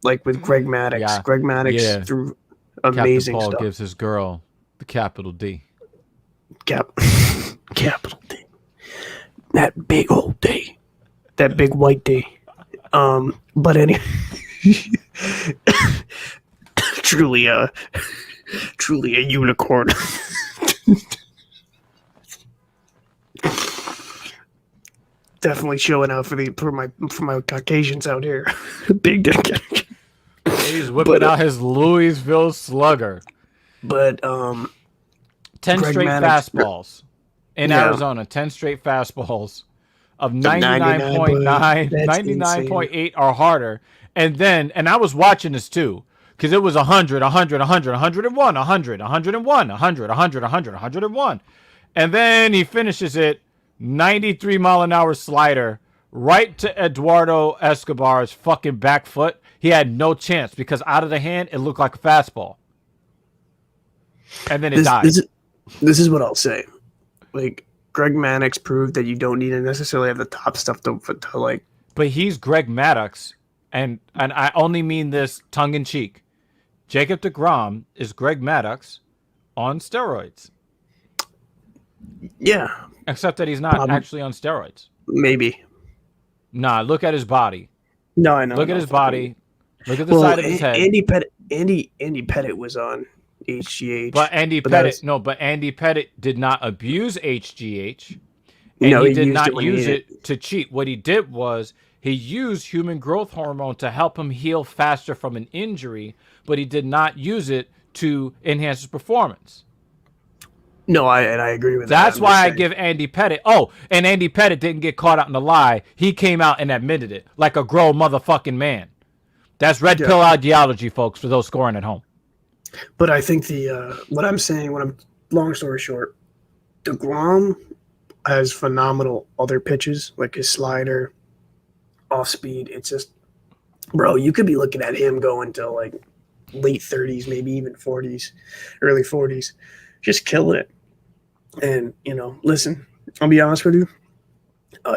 with Greg Maddux, through amazing Captain Paul stuff. gives his girl the capital D. Capital D. That big old D. That big white D. But anyway, truly Truly a unicorn. Definitely showing out for my Caucasians out here. Big dick. He's whipping out his Louisville Slugger. But 10 Greg straight Maddox- fastballs in Yeah. Arizona. 10 straight fastballs of 99.9, 99.9, that's 99.8 or harder. And I was watching this too, because it was 100, 100, 100, 101, 100, 101, 100, 100, 100, 101. And then he finishes it 93-mile-an-hour slider right to Eduardo Escobar's fucking back foot. He had no chance because out of the hand, it looked like a fastball. And then it died. This is what I'll say. Like, Greg Maddox proved that you don't need to necessarily have the top stuff to like. But he's Greg Maddox, and I only mean this tongue in cheek. Jacob deGrom is Greg Maddox on steroids. Yeah, Except that he's not actually on steroids. maybe. Nah, look at his body. No, I know. Look at his body. Look at the Well, side of his head. Andy Pettit was on HGH. But Andy Pettit did not abuse HGH. And No, he he did used not it when he use needed it to cheat. What he did was he used human growth hormone to help him heal faster from an injury, but he did not use it to enhance his performance. No, I agree with that. That's why I give Andy Pettit. Oh, and Andy Pettit didn't get caught out in the lie. He came out and admitted it like a grown motherfucking man. That's red pill ideology, folks, for those scoring at home. But I think long story short, DeGrom has phenomenal other pitches, like his slider, off speed. It's just, bro, you could be looking at him going to like late 30s, maybe even 40s, early 40s, just killing it. And, listen, I'll be honest with you.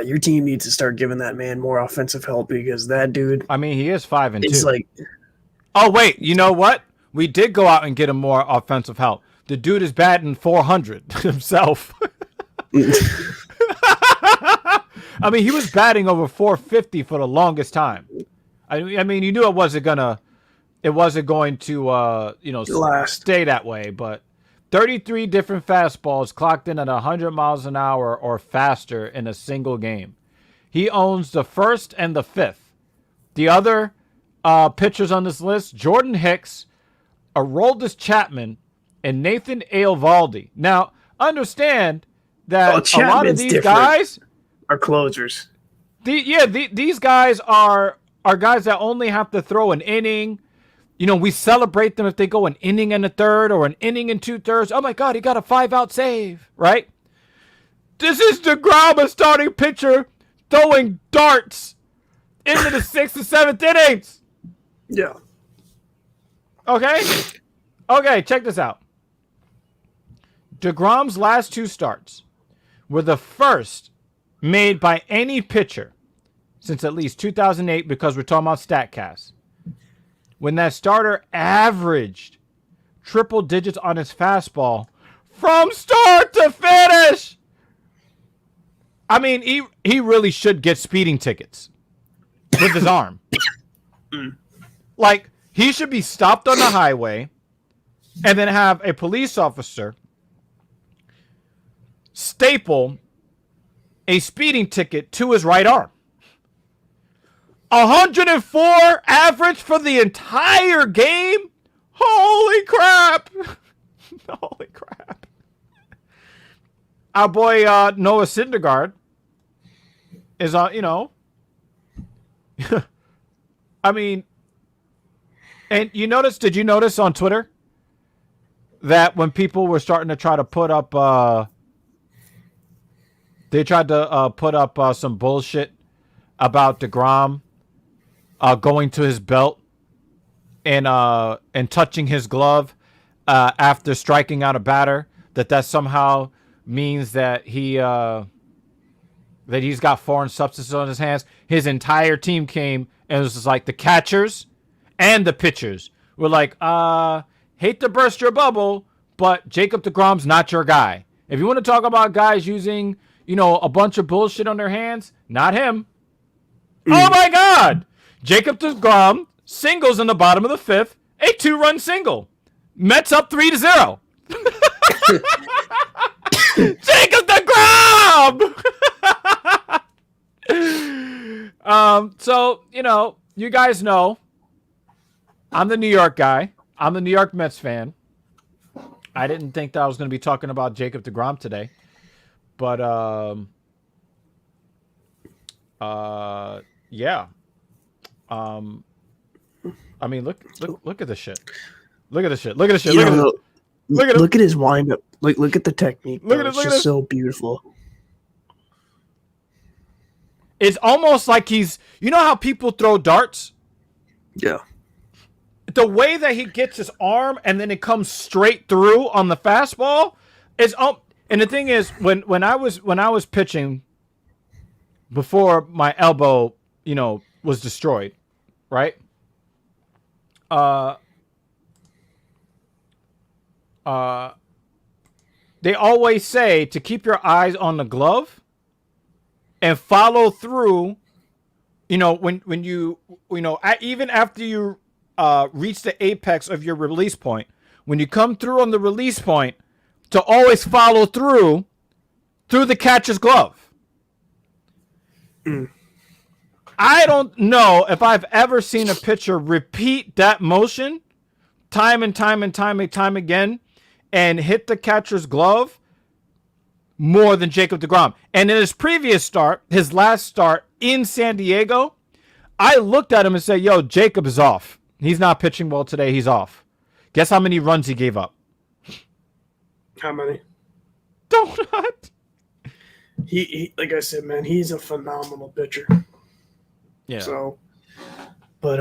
Your team needs to start giving that man more offensive help because that dude. I mean, he is 5-2. It's like, oh wait, you know what? We did go out and get him more offensive help. The dude is batting 400 himself. I mean, he was batting over 450 for the longest time. I mean, you knew it wasn't going to, last. stay that way. But 33 different fastballs clocked in at 100 miles an hour or faster in a single game. He owns the first and the fifth. The other pitchers on this list: Jordan Hicks, Aroldis Chapman, and Nathan Eovaldi. Now, understand that a lot of these guys are closers. These guys are guys that only have to throw an inning. We celebrate them if they go an inning and a third or an inning and 2/3. Oh my God, he got a 5-out save, right? This is DeGrom, a starting pitcher, throwing darts into the 6th and 7th innings. Yeah. Okay, check this out. DeGrom's last 2 starts were the first made by any pitcher since at least 2008, because we're talking about StatCast, when that starter averaged triple digits on his fastball from start to finish. I mean, he really should get speeding tickets with his arm. Like, he should be stopped on the highway and then have a police officer staple a speeding ticket to his right arm. 104 average for the entire game? Holy crap. Holy crap. Our boy Noah Syndergaard is, I mean, and did you notice on Twitter that when people were starting to try to put up, they tried to put up some bullshit about DeGrom going to his belt and touching his glove after striking out a batter, that somehow means that he's got foreign substances on his hands. His entire team came and it was just like the catchers and the pitchers were like, hate to burst your bubble, but Jacob deGrom's not your guy. If you want to talk about guys using, a bunch of bullshit on their hands, not him. Oh my God! Jacob deGrom singles in the bottom of the 5th, a 2-run single. Mets up 3-0. Jacob deGrom. So you guys know, I'm the New York guy. I'm the New York Mets fan. I didn't think that I was going to be talking about Jacob deGrom today, but yeah. I mean, look at this shit. Look at this shit. Look at this shit. Look at this. Look at his windup. Look at the technique. Look Bro. at it, It's look at just it. so beautiful. It's almost like he's. You know how people throw darts? Yeah. The way that he gets his arm and then it comes straight through on the fastball is and the thing is when I was pitching before my elbow, was destroyed, right? They always say to keep your eyes on the glove and follow through, when you even after you reach the apex of your release point, when you come through on the release point, to always follow through the catcher's glove. I don't know if I've ever seen a pitcher repeat that motion time and time again and hit the catcher's glove more than Jacob deGrom. And in his previous start, his last start in San Diego, I looked at him and said, yo, Jacob is off. He's not pitching well today. He's off. Guess how many runs he gave up? How many? Donut. He like I said, man, he's a phenomenal pitcher. Yeah. So, but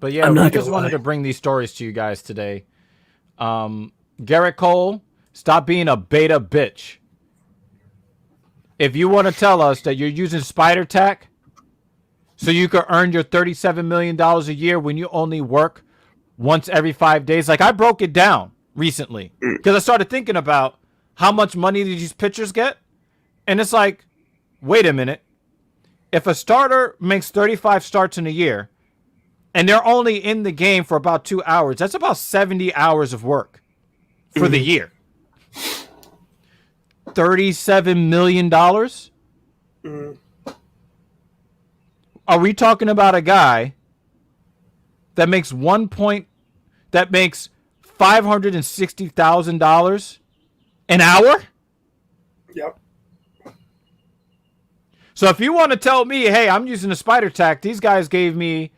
yeah, I'm we not just gonna wanted lie. to bring these stories to you guys today. Garrett Cole, stop being a beta bitch. If you want to tell us that you're using spider tack so you could earn your $37 million a year when you only work once every 5 days, like I broke it down recently because I started thinking about how much money do these pitchers get, and it's like, wait a minute. If a starter makes 35 starts in a year and they're only in the game for about 2 hours, that's about 70 hours of work for the year. $37 million? Are we talking about a guy that makes $560,000 an hour? Yep. So if you want to tell me, hey, I'm using a spider tack, these guys gave me,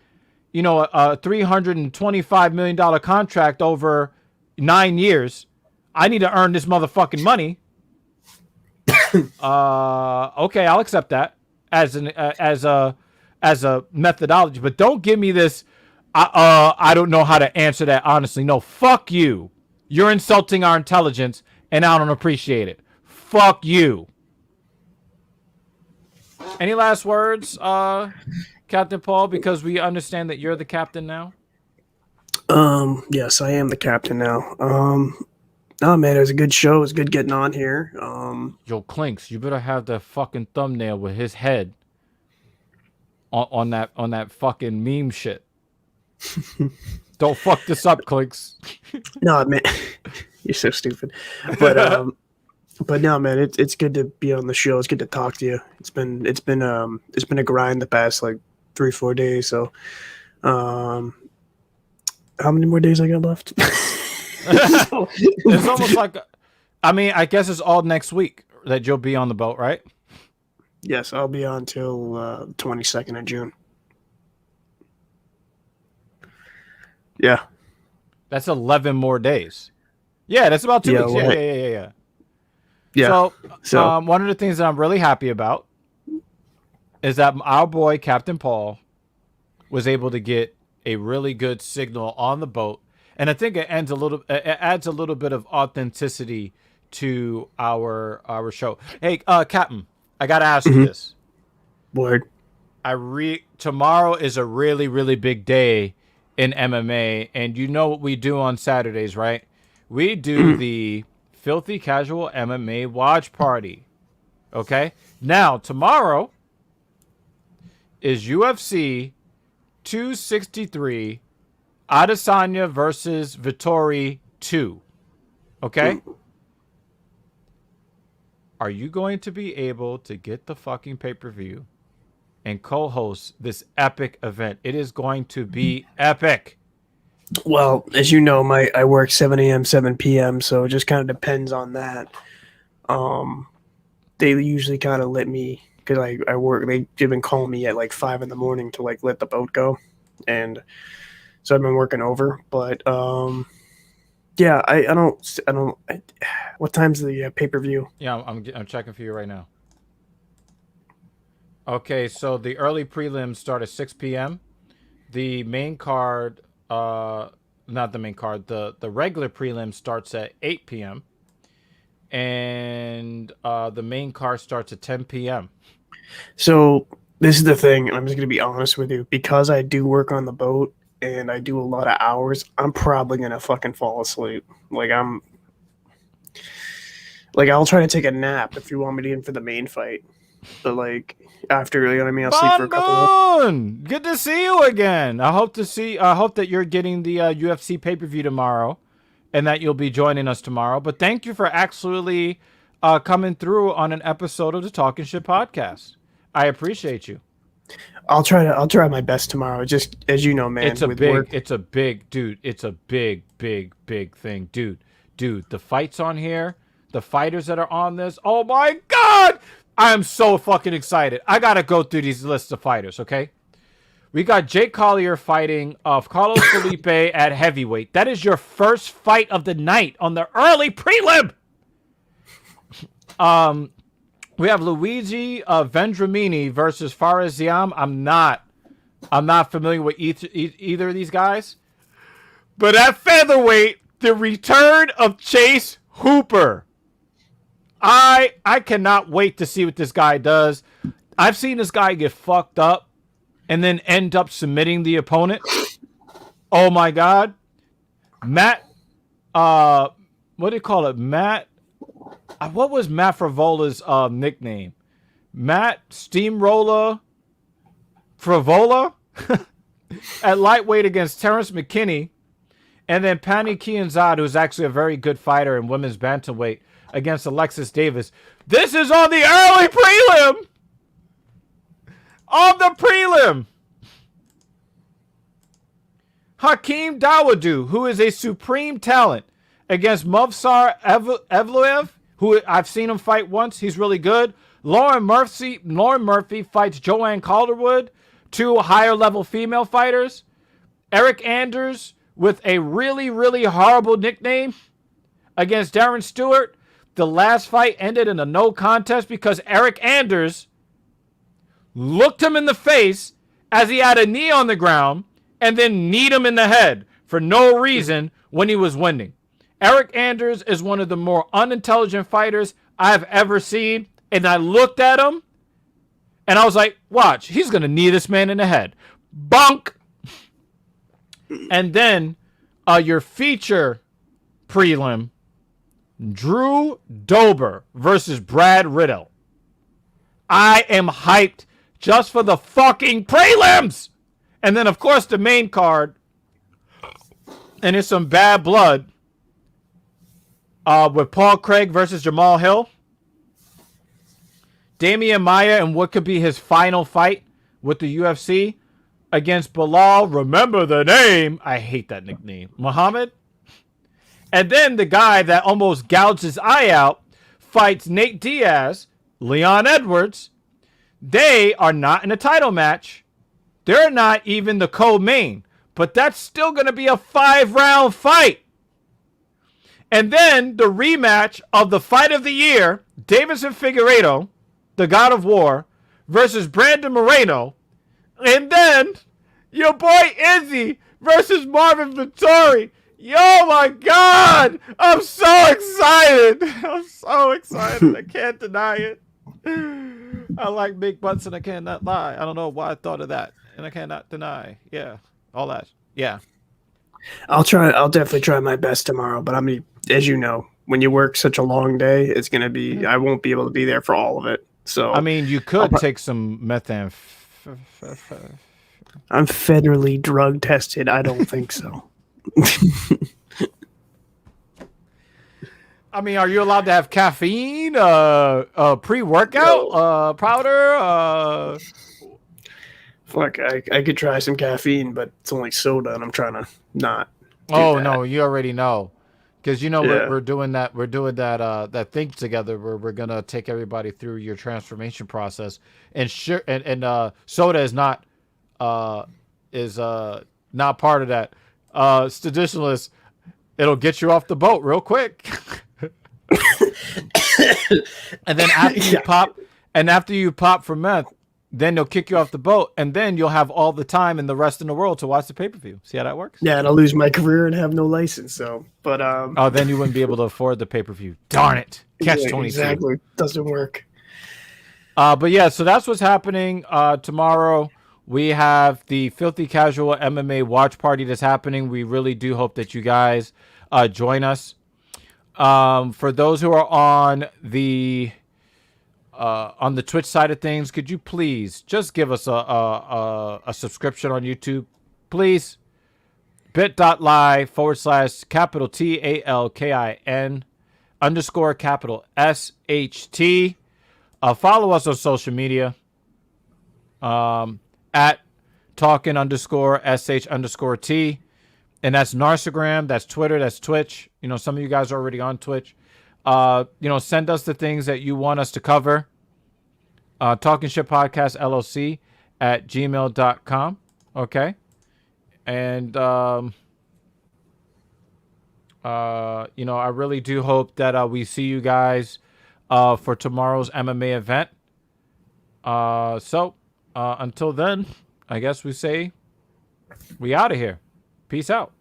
a $325 million contract over 9 years. I need to earn this motherfucking money. Okay, I'll accept that as a methodology, but don't give me this. I don't know how to answer that honestly. No, fuck you. You're insulting our intelligence, and I don't appreciate it. Fuck you. Any last words, Captain Paul? Because we understand that you're the captain now. Yes, I am the captain now. No, man, it was a good show. It was good getting on here. Yo, Clinks, you better have the fucking thumbnail with his head on that fucking meme shit. Don't fuck this up, Clinks. No, man, you're so stupid. But no, man, it's good to be on the show. It's good to talk to you. It's been a grind the past like 3-4 days. So, how many more days I got left? It's almost like, I guess it's all next week that you'll be on the boat, right? Yes, I'll be on till 22nd of June. Yeah. That's 11 more days. Yeah, that's about 2 Yeah, weeks. well, Yeah. Yeah. So, one of the things that I'm really happy about is that our boy Captain Paul was able to get a really good signal on the boat, and I think it adds a little bit of authenticity to our show. Hey, Captain, I gotta ask you this. Word. Tomorrow is a really, really big day in MMA, and you know what we do on Saturdays, right? We do the Filthy Casual MMA watch party. Okay? Now, tomorrow is UFC 263 Adesanya versus Vittori 2. Okay? Are you going to be able to get the fucking pay-per-view and co-host this epic event? It is going to be epic. Well, as you know, I work 7 a.m., 7 p.m., so it just kind of depends on that. They usually kind of let me, because I work, they've been calling me at like 5 in the morning to like let the boat go. And so I've been working over. But yeah, I don't, what time's the pay-per-view? Yeah, I'm checking for you right now. Okay, so the early prelims start at 6 p.m. The main card, not the main card, the regular prelim starts at 8 p.m. And the main card starts at 10 p.m. So this is the thing, and I'm just going to be honest with you. Because I do work on the boat and I do a lot of hours, I'm probably going to fucking fall asleep. I'll try to take a nap if you want me to in for the main fight. But like after, you know what I mean, I'll sleep for a couple of Boon! Good to see you again. I hope that you're getting the UFC pay-per-view tomorrow and that you'll be joining us tomorrow. But thank you for actually coming through on an episode of the Talking Shit podcast. I appreciate you. I'll try my best tomorrow. Just as you know, man, It's a with big work. it's a big thing, dude. The fights on here, the fighters that are on this. Oh my god! I am so fucking excited. I gotta go through these lists of fighters, okay? We got Jake Collier fighting Carlos Felipe at heavyweight. That is your first fight of the night on the early prelim. We have Luigi Vendramini versus Fares Ziam. I'm not familiar with either of these guys. But at featherweight, the return of Chase Hooper. I cannot wait to see what this guy does. I've seen this guy get fucked up and then end up submitting the opponent. Oh my god. Matt what do you call it? Matt what was Matt Fravola's nickname? Matt Steamroller Fravola at lightweight against Terrence McKinney. And then Pani Kianzad, who's actually a very good fighter in women's bantamweight, against Alexis Davis. This is on the early prelim! On the prelim! Hakeem Dawodu, who is a supreme talent, against Movsar Evloev, who I've seen him fight once. He's really good. Lauren Murphy fights Joanne Calderwood, two higher level female fighters. Eric Anders with a really, really horrible nickname against Darren Stewart. The last fight ended in a no contest because Eric Anders looked him in the face as he had a knee on the ground and then kneed him in the head for no reason when he was winning. Eric Anders is one of the more unintelligent fighters I've ever seen. And I looked at him and I was like, watch, he's going to knee this man in the head. Bonk! And then your feature prelim, Drew Dober versus Brad Riddell. I am hyped just for the fucking prelims. And then, of course, the main card. And it's some bad blood with Paul Craig versus Jamal Hill. Damian Maia and what could be his final fight with the UFC against Bilal. Remember the name. I hate that nickname. Muhammad. And then the guy that almost gouged his eye out fights Nate Diaz, Leon Edwards. They are not in a title match. They're not even the co-main. But that's still going to be a 5-round fight. And then the rematch of the fight of the year, Davison Figueiredo, the God of War, versus Brandon Moreno. And then your boy Izzy versus Marvin Vittori. Yo, my God! I'm so excited! I'm so excited. I can't deny it. I like big butts and I cannot lie. I don't know why I thought of that. And I cannot deny. Yeah. All that. Yeah. I'll definitely try my best tomorrow, but as you know, when you work such a long day, it's going to be, I won't be able to be there for all of it. So, I mean, you could take some I'm federally drug tested. I don't think so. I mean, are you allowed to have caffeine, pre-workout, powder? Fuck, I could try some caffeine, but it's only soda, and I'm trying to not do Oh that. no, you already know, because you know Yeah. we're doing that. We're doing that thing together where we're gonna take everybody through your transformation process. And soda is not not part of that. Traditionalists, it'll get you off the boat real quick. And then after you pop for meth, then they'll kick you off the boat, and then you'll have all the time in the rest in the world to watch the pay-per-view. See how that works? Yeah, and I'll lose my career and have no license. So, but Oh, then you wouldn't be able to afford the pay-per-view. Darn it. Catch yeah, 22. exactly doesn't work. But yeah, so that's what's happening. Tomorrow we have the Filthy Casual MMA watch party that's happening. We really do hope that you guys join us. For those who are on the Twitch side of things, could you please just give us a subscription on YouTube, please? bit.ly/capital TALKIN _ SHT. Follow us on social media at talking _SH_T. And that's Narsagram, that's Twitter, that's Twitch. You know, some of you guys are already on Twitch. Send us the things that you want us to cover. Talking Shit Podcast LLC at gmail.com. Okay. And, I really do hope that we see you guys for tomorrow's MMA event. Until then, I guess we say we out of here. Peace out.